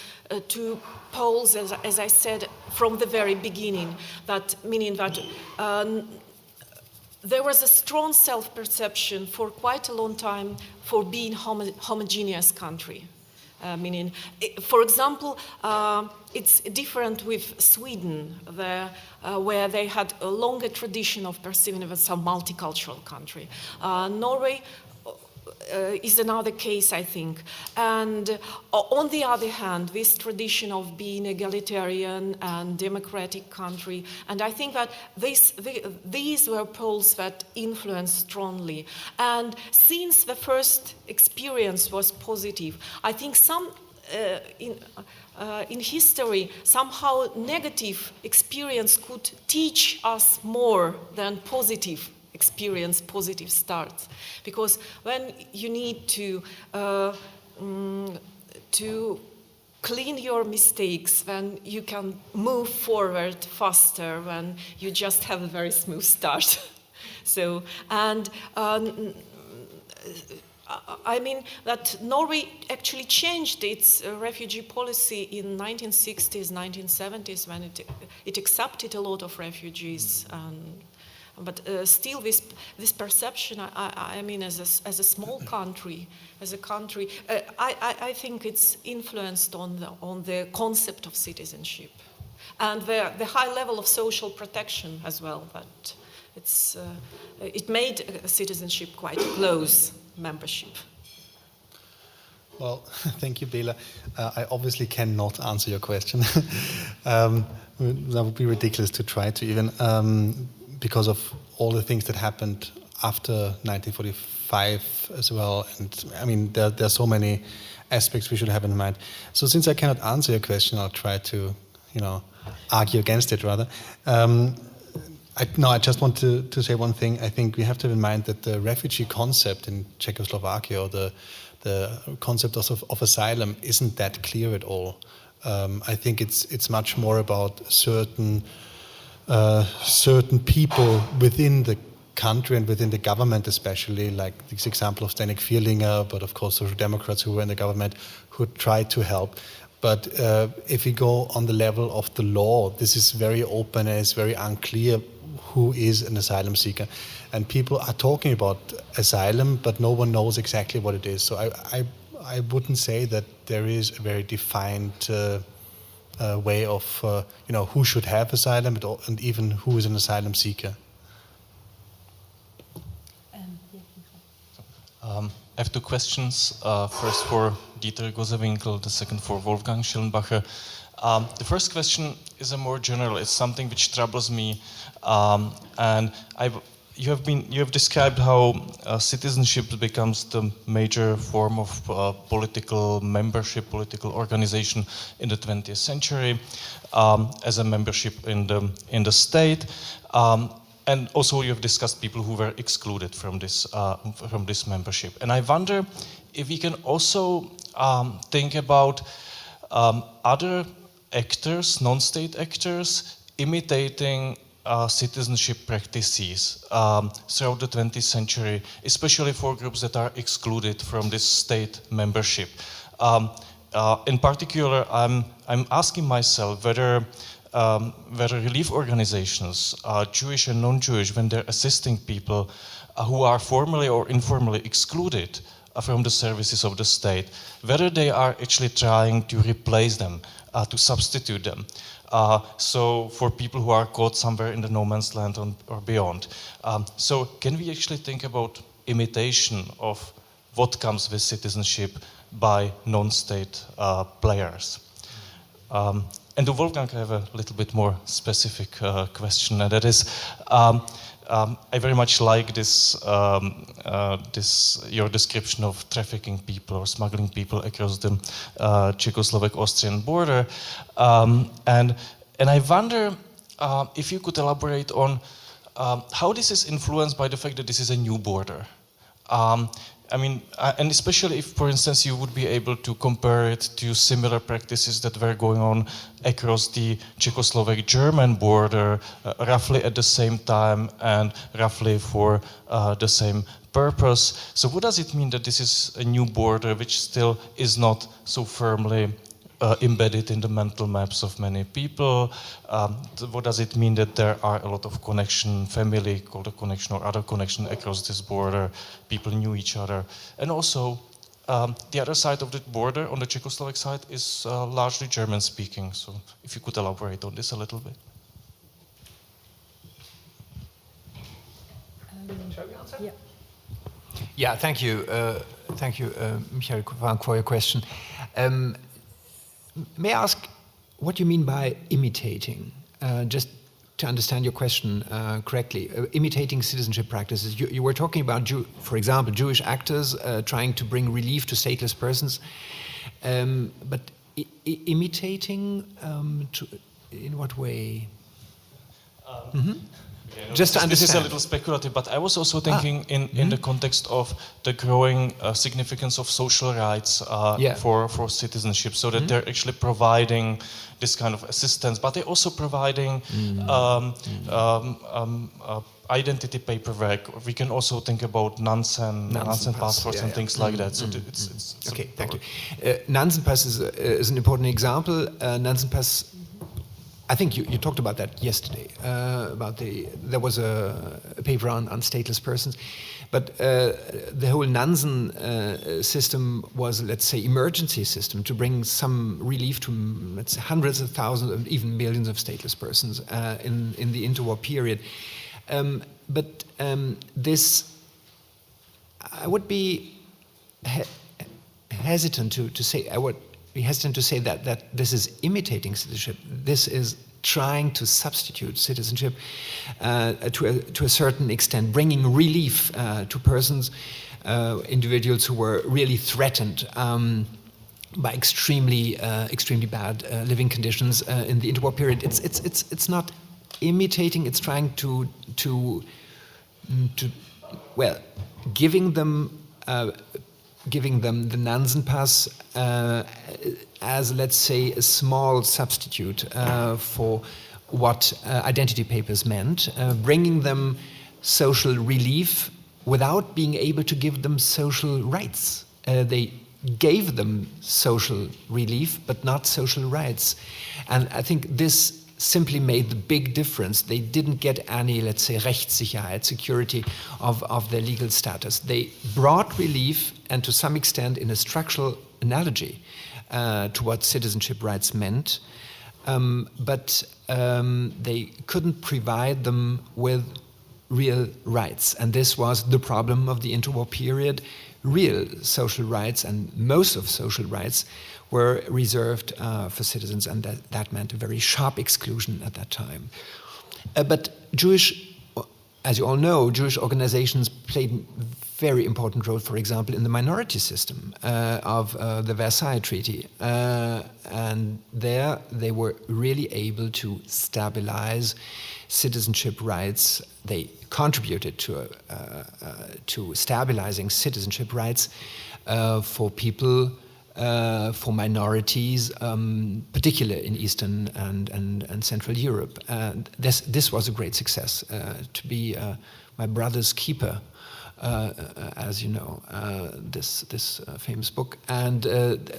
two poles, as I said from the very beginning. That meaning that there was a strong self-perception for quite a long time for being homogeneous country. Meaning, for example, it's different with Sweden, where they had a longer tradition of perceiving it as a multicultural country. Norway is another case, I think. And on the other hand, this tradition of being egalitarian and democratic country, and I think that these were poles that influenced strongly. And since the first experience was positive, I think in history, somehow negative experience could teach us more than positive experience, positive starts. Because when you need to clean your mistakes, then you can move forward faster when you just have a very smooth start. So, and I mean that Norway actually changed its refugee policy in 1960s, 1970s, when it accepted a lot of refugees. But still, this perception, I mean, as a small country, I think it's influenced on the concept of citizenship, and the high level of social protection as well. But it made citizenship quite a close membership. Well, thank you, Bela. I obviously cannot answer your question. That would be ridiculous to try to even. Because of all the things that happened after 1945 as well. And I mean, there are so many aspects we should have in mind. So since I cannot answer your question, I'll try to, argue against it rather. I just want to say one thing. I think we have to have in mind that the refugee concept in Czechoslovakia, or the concept of asylum, isn't that clear at all. I think it's much more about certain people within the country and within the government, especially, like this example of Zdeněk Vierlinger, but of course Social Democrats who were in the government who tried to help. But if we go on the level of the law, this is very open and it's very unclear who is an asylum seeker. And people are talking about asylum, but no one knows exactly what it is. So I wouldn't say that there is a very defined way of who should have asylum and even who is an asylum seeker. I have two questions. First for Dieter Gosewinkel, the second for Wolfgang Schellenbacher. The first question is a more general. It's something which troubles me, and you have described how citizenship becomes the major form of political membership, political organization in the 20th century, as a membership in the state, and also you have discussed people who were excluded from this membership. And I wonder if we can also think about other actors, non-state actors, imitating citizenship practices throughout the 20th century, especially for groups that are excluded from this state membership. In particular, I'm asking myself whether relief organizations, Jewish and non-Jewish, when they're assisting people who are formally or informally excluded from the services of the state, whether they are actually trying to replace them, to substitute them. So for people who are caught somewhere in the no man's land or beyond. So can we actually think about imitation of what comes with citizenship by non-state players? And to Wolfgang, I have a little bit more specific question, and that is, I very much like this your description of trafficking people or smuggling people across the Czechoslovak-Austrian border, and I wonder if you could elaborate on how this is influenced by the fact that this is a new border. I mean, and especially if, for instance, you would be able to compare it to similar practices that were going on across the Czechoslovak-German border, roughly at the same time and roughly for the same purpose. So what does it mean that this is a new border which still is not so firmly embedded in the mental maps of many people? What does it mean that there are a lot of connection, family called a connection or other connection across this border? People knew each other. And also, the other side of the border, on the Czechoslovak side, is largely German-speaking. So if you could elaborate on this a little bit. Shall we answer? Yeah. Yeah, thank you. Thank you, Michael, for your question. May I ask what you mean by imitating? Just to understand your question correctly, imitating citizenship practices. You were talking about, for example, Jewish actors trying to bring relief to stateless persons, but imitating in what way? Just to understand. This is a little speculative, but I was also thinking in the context of the growing significance of social rights for citizenship, so that they're actually providing this kind of assistance, but they're also providing identity paperwork. We can also think Nansen passports and things like that. So it's okay, thank you. Nansen pass is an important example. Nansen pass, I think you talked about that yesterday. There was a paper on stateless persons, but the whole Nansen system was, let's say, emergency system to bring some relief to, let's say, hundreds of thousands, even millions of stateless persons in the interwar period. But this, I would be hesitant to say. I would be hesitant to say that this is imitating citizenship. This is trying to substitute citizenship to a certain extent, bringing relief to persons, individuals who were really threatened by extremely bad living conditions in the interwar period. It's not imitating. It's trying to giving them the Nansen pass as, let's say, a small substitute for what identity papers meant, bringing them social relief without being able to give them social rights. They gave them social relief, but not social rights. And I think this simply made the big difference. They didn't get any, let's say, Rechtssicherheit, security of their legal status. They brought relief, and to some extent in a structural analogy to what citizenship rights meant, but they couldn't provide them with real rights. And this was the problem of the interwar period. Real social rights, and most of social rights, were reserved for citizens, and that meant a very sharp exclusion at that time. But as you all know, Jewish organizations played a very important role, for example, in the minority system of the Versailles Treaty. And there they were really able to stabilize citizenship rights. They contributed to stabilizing citizenship rights for people, for minorities, particularly in Eastern and Central Europe. And this was a great success, to be my brother's keeper, as you know, this famous book, and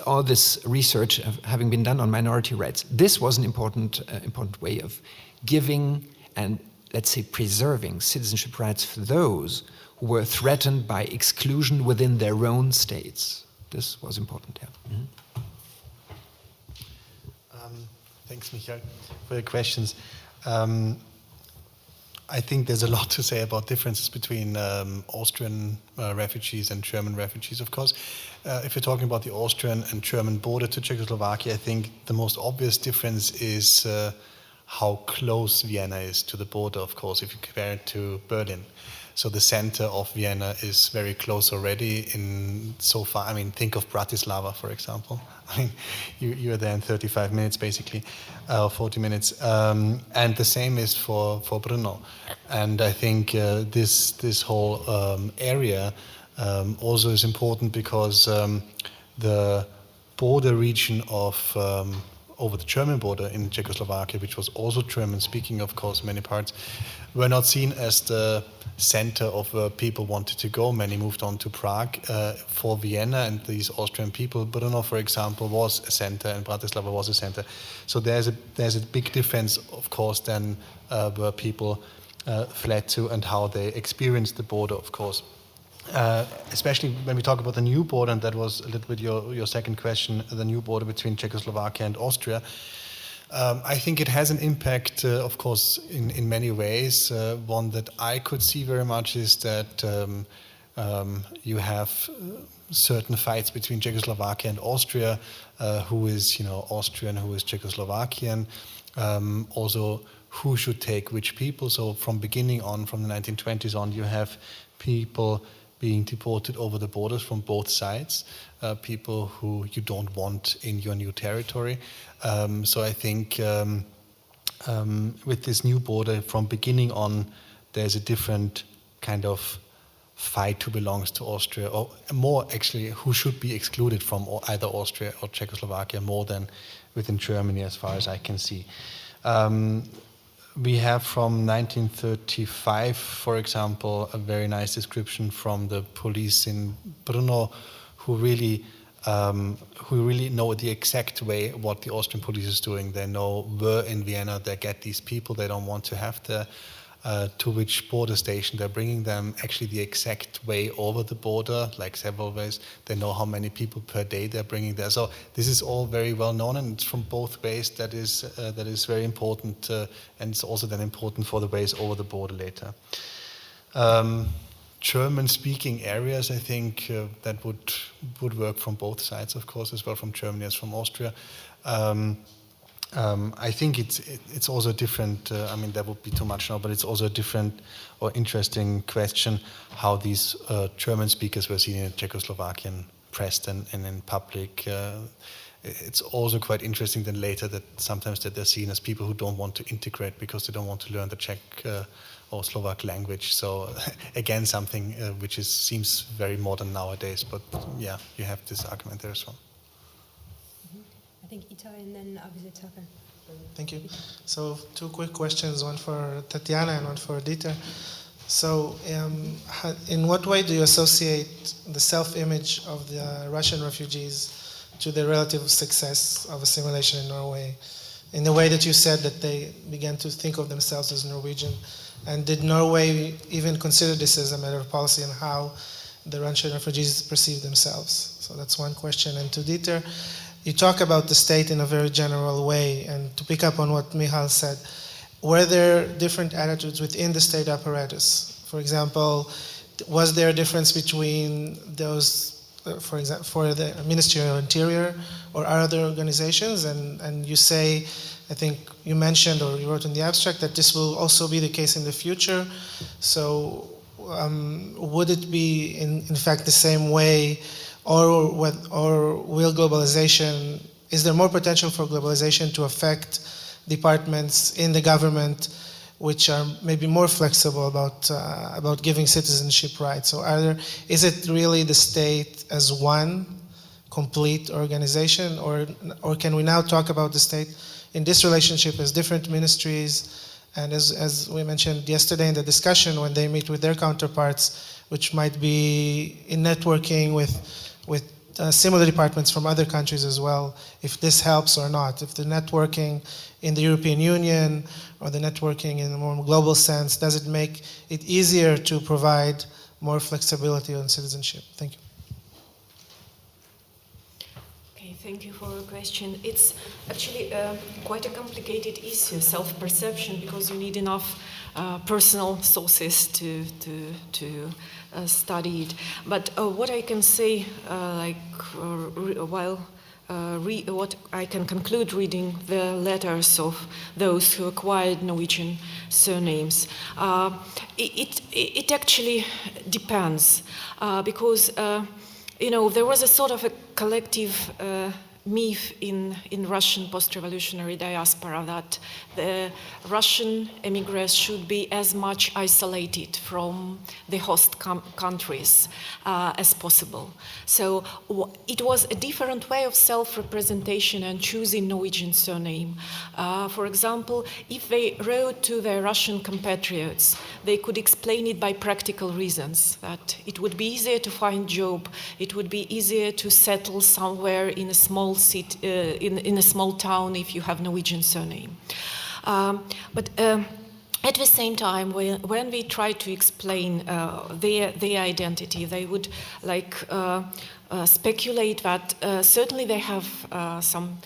all this research having been done on minority rights. This was an important way of giving and, let's say, preserving citizenship rights for those who were threatened by exclusion within their own states. This was important, yeah. Mm-hmm. Thanks, Michael, for your questions. I think there's a lot to say about differences between Austrian refugees and German refugees, of course. If you're talking about the Austrian and German border to Czechoslovakia, I think the most obvious difference is how close Vienna is to the border, of course, if you compare it to Berlin. So the center of Vienna is very close already in so far. I mean, think of Bratislava, for example. I mean, you're there in 35 minutes, basically, 40 minutes. And the same is for Brno. And I think this whole area also is important because the border region of over the German border in Czechoslovakia, which was also German-speaking, of course, many parts, were not seen as the center of where people wanted to go. Many moved on to Prague for Vienna and these Austrian people. Brno, for example, was a center, and Bratislava was a center. So there's a big difference, of course, than where people fled to and how they experienced the border, of course. especially when we talk about the new border, and that was a little bit your second question, the new border between Czechoslovakia and Austria. I think it has an impact, of course, in many ways. One that I could see very much is that you have certain fights between Czechoslovakia and Austria, who is, Austrian, who is Czechoslovakian. Also, who should take which people. So from beginning on, from the 1920s on, you have people being deported over the borders from both sides, people who you don't want in your new territory. So I think with this new border, from beginning on, there's a different kind of fight who belongs to Austria, or more actually, who should be excluded from either Austria or Czechoslovakia, more than within Germany, as far as I can see. We have from 1935, for example, a very nice description from the police in Brno, who really know the exact way what the Austrian police is doing. They know where in Vienna they get these people they don't want to have there, to which border station they're bringing them, actually the exact way over the border, like several ways. They know how many people per day they're bringing there. So this is all very well known, and it's from both ways that is very important, and it's also then important for the ways over the border later. German-speaking areas, I think that would work from both sides, of course, as well from Germany as from Austria. I think it's also different. I mean, that would be too much now, but it's also a different or interesting question how these German speakers were seen in the Czechoslovakian press and in public. It's also quite interesting then later that sometimes that they're seen as people who don't want to integrate because they don't want to learn the Czech or Slovak language. So again, something which seems very modern nowadays. But yeah, you have this argument there as well. I think Ita and then obviously Tucker. Thank you. So 2 quick questions, one for Tatiana and one for Dieter. So in what way do you associate the self-image of the Russian refugees to the relative success of assimilation in Norway? In the way that you said that they began to think of themselves as Norwegian, and did Norway even consider this as a matter of policy and how the Russian refugees perceive themselves? So that's one question. And to Dieter, you talk about the state in a very general way, and to pick up on what Michal said, were there different attitudes within the state apparatus? For example, was there a difference between those, for example, for the Ministry of Interior or other organizations? And you say, I think you mentioned or you wrote in the abstract that this will also be the case in the future. So would it be in fact the same way? Or will globalization, is there more potential for globalization to affect departments in the government which are maybe more flexible about giving citizenship rights? So is it really the state as one complete organization, or can we now talk about the state in this relationship as different ministries, and as we mentioned yesterday in the discussion, when they meet with their counterparts, which might be in networking with similar departments from other countries as well, if this helps or not, if the networking in the European Union or the networking in a more global sense, does it make it easier to provide more flexibility on citizenship? Thank you. Okay, thank you for your question. It's actually quite a complicated issue, self-perception, because you need enough personal sources to study it. But what I can say, what I can conclude reading the letters of those who acquired Norwegian surnames, it actually depends, because there was a sort of a collective myth in Russian post-revolutionary diaspora that the Russian immigrants should be as much isolated from the host countries as possible. So it was a different way of self-representation and choosing Norwegian surname. For example, if they wrote to their Russian compatriots, they could explain it by practical reasons, that it would be easier to find job, it would be easier to settle somewhere in a small city, in a small town if you have Norwegian surname. But at the same time, when we try to explain their identity, they would like speculate that certainly they have some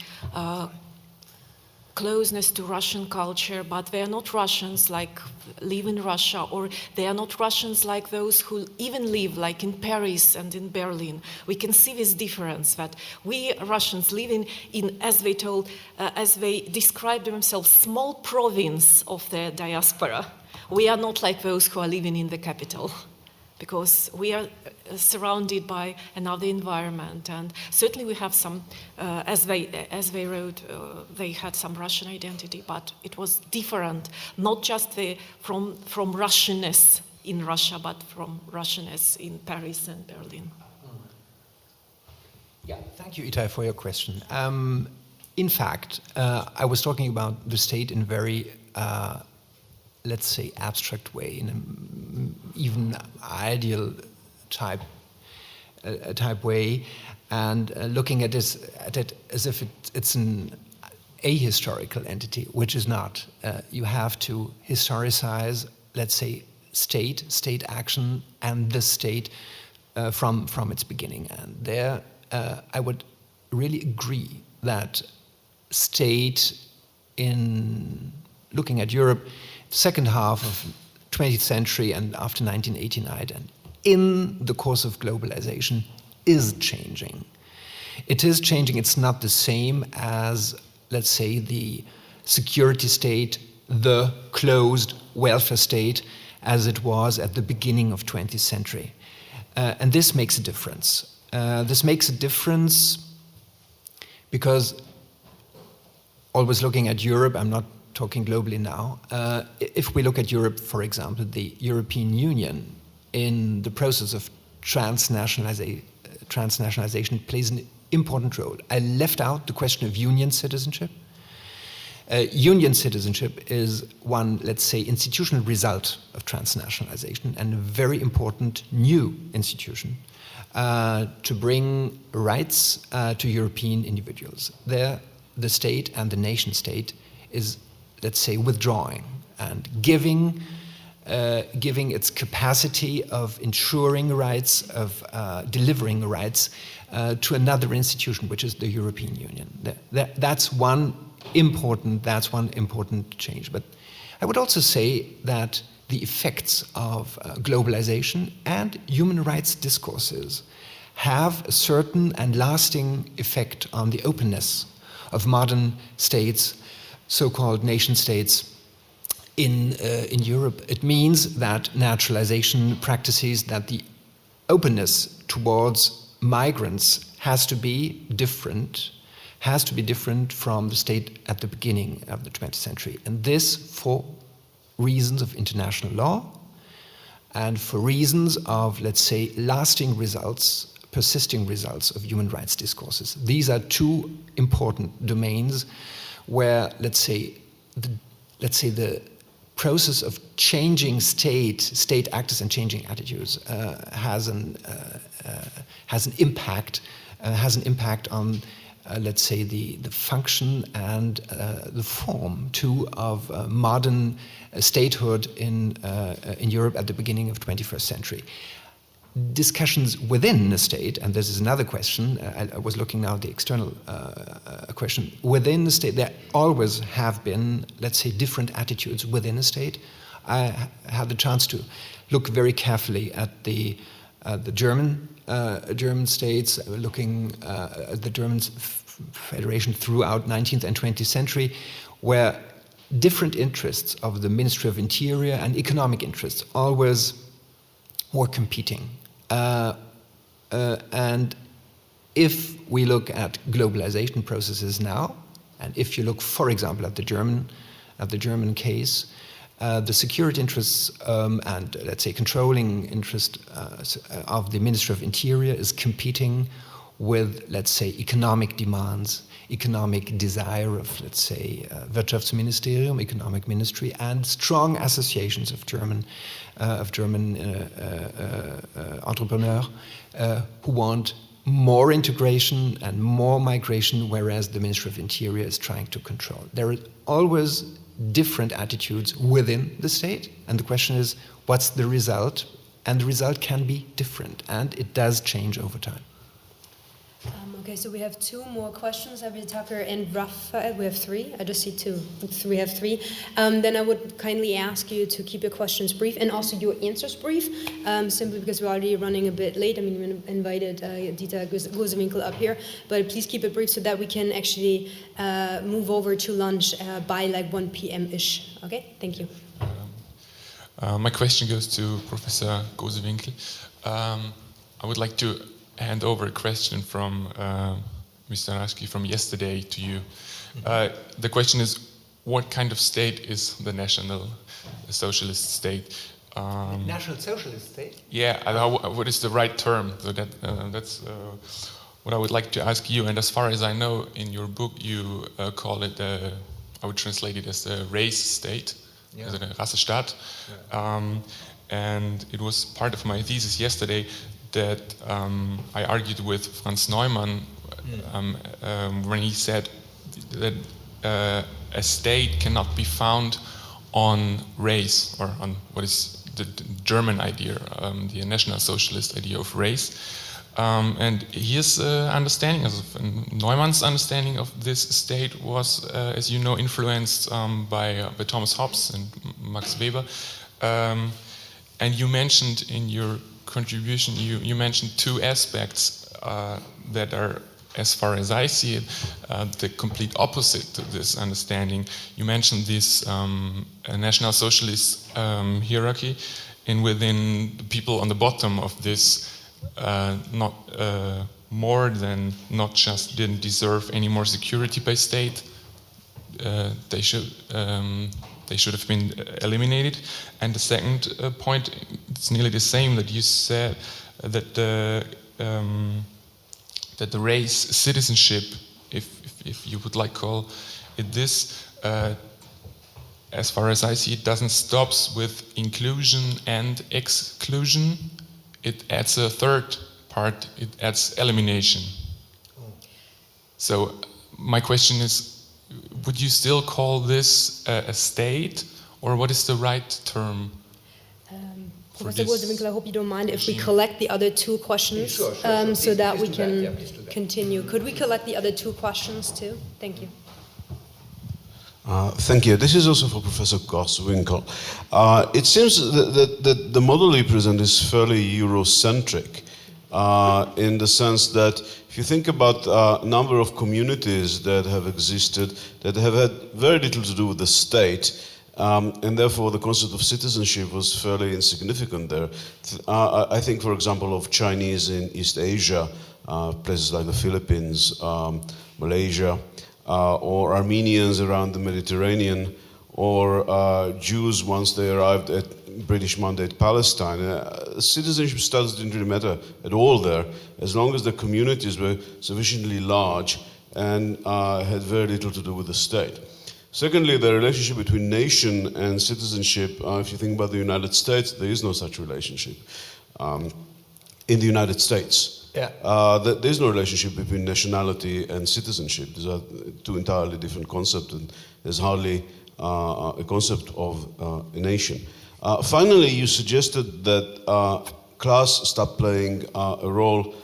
closeness to Russian culture, but they are not Russians like live in Russia, or they are not Russians like those who even live like in Paris and in Berlin. We can see this difference that we Russians live in as they told, as they describe themselves, small province of the diaspora. We are not like those who are living in the capital, because we are surrounded by another environment, and certainly we have some, as they wrote, they had some Russian identity, but it was different, not just from Russianness in Russia, but from Russianness in Paris and Berlin. Yeah, thank you, Itai, for your question. In fact, I was talking about the state in very let's say, abstract way, in an even ideal type way, and looking at it as if it's an ahistorical entity, which is not. You have to historicize, let's say, state action and the state from its beginning. And there, I would really agree that state, in looking at Europe, second half of 20th century and after 1989, and in the course of globalization, is changing. It is changing. It's not the same as, let's say, the security state, the closed welfare state, as it was at the beginning of 20th century. And this makes a difference. This makes a difference because, always looking at Europe, I'm not talking globally now, if we look at Europe, for example, the European Union in the process of transnationalization plays an important role. I left out the question of union citizenship. Union citizenship is one, let's say, institutional result of transnationalization, and a very important new institution to bring rights to European individuals. There, the state and the nation state is, let's say, withdrawing and giving its capacity of ensuring rights, of delivering rights to another institution, which is the European Union. That's one important change. But I would also say that the effects of globalization and human rights discourses have a certain and lasting effect on the openness of modern states, so-called nation states in Europe. It means that naturalization practices, that the openness towards migrants has to be different from the state at the beginning of the 20th century. And this for reasons of international law and for reasons of, let's say, lasting results, persisting results of human rights discourses. These are two important domains where, let's say, the process of changing state actors and changing attitudes has an impact on, let's say, the function and the form too of modern statehood in Europe at the beginning of the 21st century. Discussions within the state, and this is another question, I was looking now at the external question, within the state there always have been, let's say, different attitudes within the state. I had the chance to look very carefully at the German states, looking at the German Federation throughout 19th and 20th century, where different interests of the Ministry of Interior and economic interests always were competing. And if we look at globalization processes now, and if you look, for example, at the German case, the security interests and, let's say, controlling interest of the Ministry of Interior is competing with, let's say, economic demands, economic desire of, let's say, Wirtschaftsministerium, economic ministry, and strong associations of German entrepreneurs who want more integration and more migration, whereas the Ministry of Interior is trying to control. There is always different attitudes within the state. And the question is, what's the result? And the result can be different, and it does change over time. Okay, so we have two more questions, Abby Tucker and Raphael. We have three. I just see two. We have three. Then I would kindly ask you to keep your questions brief and also your answers brief, simply because we're already running a bit late. I mean, we invited Dieter Gosewinkel up here, but please keep it brief so that we can actually move over to lunch by like 1 p.m.-ish. Okay, thank you. My question goes to Professor Gosewinkel. I would like to hand over a question from Mr. Raschke from yesterday to you. The question is, what kind of state is the National Socialist State? National Socialist State? Yeah, what is the right term? So that's what I would like to ask you. And as far as I know, in your book you call it, I would translate it as a race state, as a Rassestaat. Yeah. And it was part of my thesis yesterday that I argued with Franz Neumann when he said that a state cannot be found on race, or on what is the German idea, the National Socialist idea of race. And his understanding, Neumann's understanding of this state was, as you know, influenced by Thomas Hobbes and Max Weber. And you mentioned in your contribution, you mentioned two aspects that are, as far as I see it, the complete opposite to this understanding. You mentioned this National Socialist hierarchy, and within the people on the bottom of this, not more than not just didn't deserve any more security by state, they should have been eliminated. And the second point, it's nearly the same, that you said that the race citizenship, if you would like call it this, as far as I see it, doesn't stop with inclusion and exclusion. It adds a third part, it adds elimination. So my question is, would you still call this a state, or what is the right term? Professor Gosewinkel, I hope you don't mind if we collect the other two questions, Sure, so that we can continue. Could we collect the other two questions too? Thank you. Thank you. This is also for Professor Gosewinkel. It seems that the model you present is fairly Eurocentric, in the sense that if you think about a number of communities that have existed that have had very little to do with the state, and therefore the concept of citizenship was fairly insignificant there. I think, for example, of Chinese in East Asia, places like the Philippines, Malaysia, or Armenians around the Mediterranean, or Jews once they arrived at British Mandate Palestine. Citizenship status didn't really matter at all there, as long as the communities were sufficiently large and had very little to do with the state. Secondly, the relationship between nation and citizenship, if you think about the United States, there is no such relationship. In the United States, there's no relationship between nationality and citizenship. These are two entirely different concepts, and there's hardly a concept of a nation. Finally, you suggested that class stopped playing a role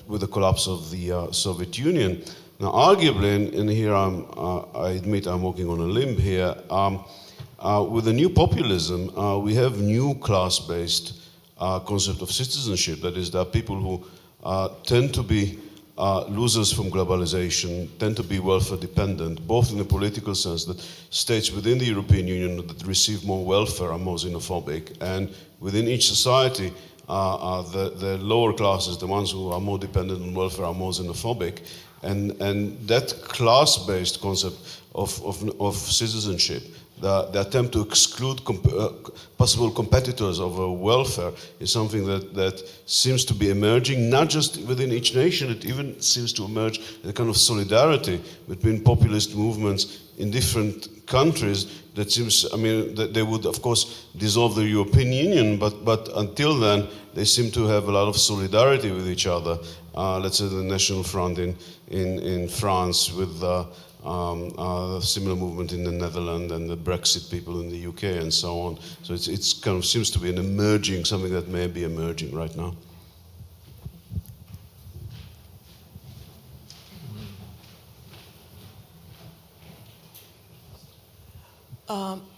with the collapse of the Soviet Union. Now, arguably, and here I admit I'm walking on a limb here, with the new populism, we have new class-based concept of citizenship. That is, there are people who tend to be losers from globalization, tend to be welfare dependent, both in the political sense that states within the European Union that receive more welfare are more xenophobic, and within each society, the lower classes, the ones who are more dependent on welfare, are more xenophobic. And that class-based concept of citizenship, the attempt to exclude possible competitors over welfare, is something that seems to be emerging, not just within each nation, it even seems to emerge a kind of solidarity between populist movements in different countries that seems, I mean, that they would, of course, dissolve the European Union, but until then, they seem to have a lot of solidarity with each other. Let's say the National Front in France with similar movement in the Netherlands and the Brexit people in the UK and so on. So it's kind of seems to be an emerging, something that may be emerging right now.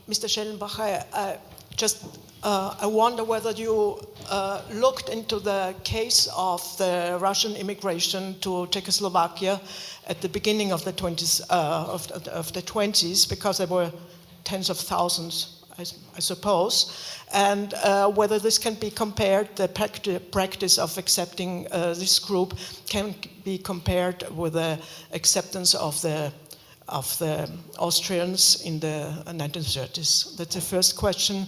Mr. Schellenbacher, I wonder whether you looked into the case of the Russian immigration to Czechoslovakia at the beginning of the 20s, because there were tens of thousands, I suppose, and whether this can be compared, the practice of accepting this group can be compared with the acceptance of the Austrians in the 1930s. That's the first question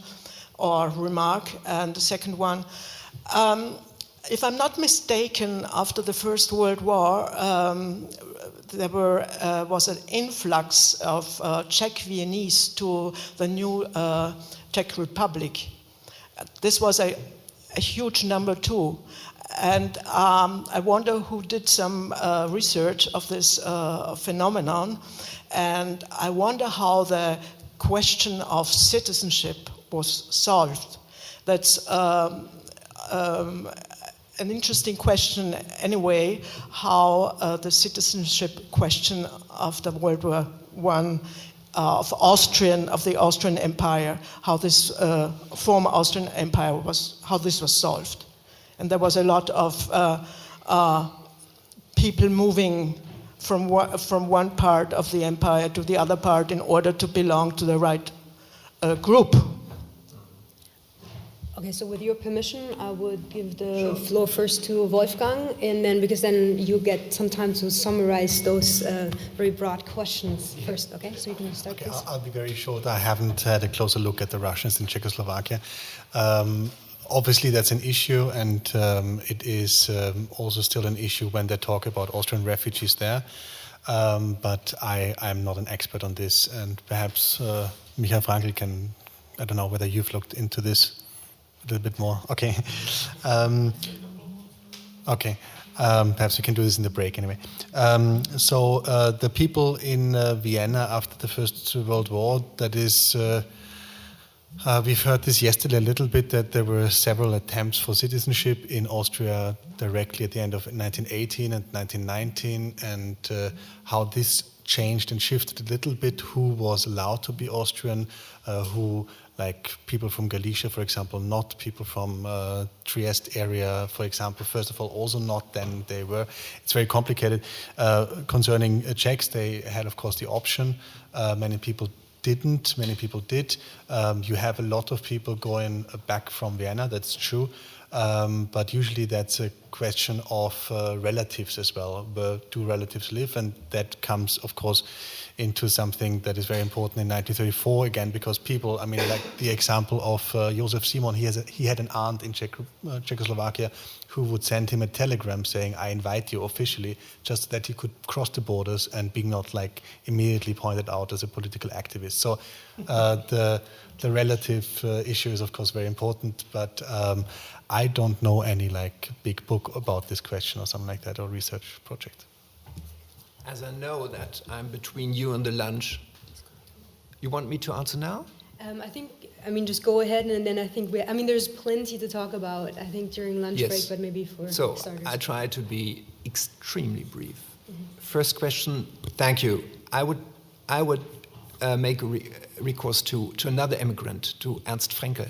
or remark. And the second one, if I'm not mistaken, after the First World War, there was an influx of Czech Viennese to the new Czech Republic. This was a huge number too. And I wonder who did some research of this phenomenon, and I wonder how the question of citizenship was solved. That's an interesting question anyway, how the citizenship question after World War I of the Austrian Empire, how this former Austrian Empire how this was solved. And there was a lot of people moving from one part of the empire to the other part in order to belong to the right group. Okay, so with your permission, I would give the floor first to Wolfgang, and then because then you get some time to summarize those very broad questions first. Okay, so you can start. Okay, please. I'll be very short. I haven't had a closer look at the Russians in Czechoslovakia. Obviously, that's an issue, and it is also still an issue when they talk about Austrian refugees there. But I'm not an expert on this, and perhaps Michael Frankl can, I don't know whether you've looked into this a little bit more. Okay. Okay. Perhaps we can do this in the break anyway. So the people in Vienna after the First World War, that is... we've heard this yesterday a little bit, that there were several attempts for citizenship in Austria directly at the end of 1918 and 1919, and how this changed and shifted a little bit, who was allowed to be Austrian, who, like people from Galicia, for example, not people from Trieste area, for example, first of all, also not, then they were. It's very complicated. Concerning Czechs, they had, of course, the option. Many people didn't, many people did. You have a lot of people going back from Vienna, that's true. But usually that's a question of relatives as well. Where do relatives live? And that comes, of course, into something that is very important in 1934 again, because people, I mean, like the example of Josef Simon, he had an aunt in Czechoslovakia who would send him a telegram saying, I invite you officially, just that he could cross the borders and be not like immediately pointed out as a political activist. So the relative issue is of course very important, but I don't know any like big book about this question or something like that, or research project. As I know that I'm between you and the lunch, you want me to answer now? I mean, just go ahead, and then I think there's plenty to talk about, I think, during lunch break, but maybe for starters. So, I try to be extremely brief. First question, thank you. I would make a recourse to another immigrant, to Ernst Frenkel.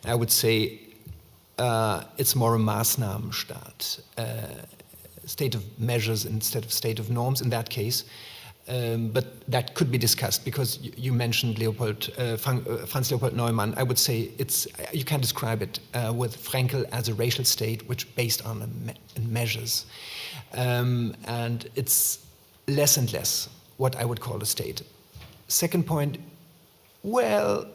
I would say it's more a Maßnahmenstaat, state of measures instead of state of norms in that case. But that could be discussed, because you mentioned Franz Leopold Neumann. I would say you can describe it with Frenkel as a racial state which based on measures. And it's less and less what I would call a state. Second point, well,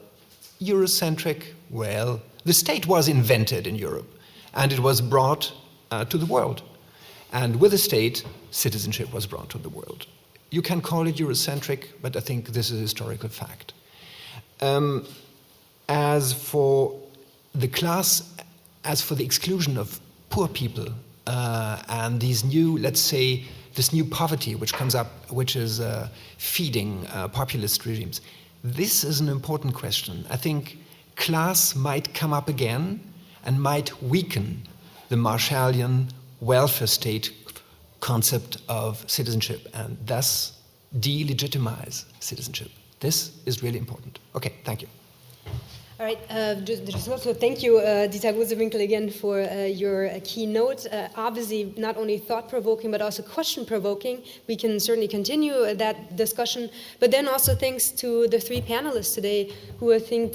Eurocentric, well, the state was invented in Europe and it was brought to the world. And with the state, citizenship was brought to the world. You can call it Eurocentric, but I think this is a historical fact. As for the exclusion of poor people and these new, let's say, this new poverty which comes up, which is feeding populist regimes. This is an important question. I think class might come up again and might weaken the Marshallian welfare state concept of citizenship and thus delegitimize citizenship. This is really important. Okay, thank you. All right, just also thank you, Dieter Gosewinkel, again for your keynote. Obviously, not only thought-provoking, but also question-provoking. We can certainly continue that discussion. But then also thanks to the three panelists today, who I think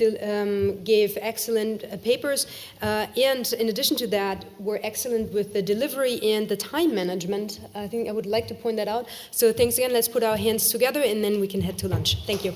gave excellent papers. And in addition to that, were excellent with the delivery and the time management. I think I would like to point that out. So thanks again. Let's put our hands together, and then we can head to lunch. Thank you.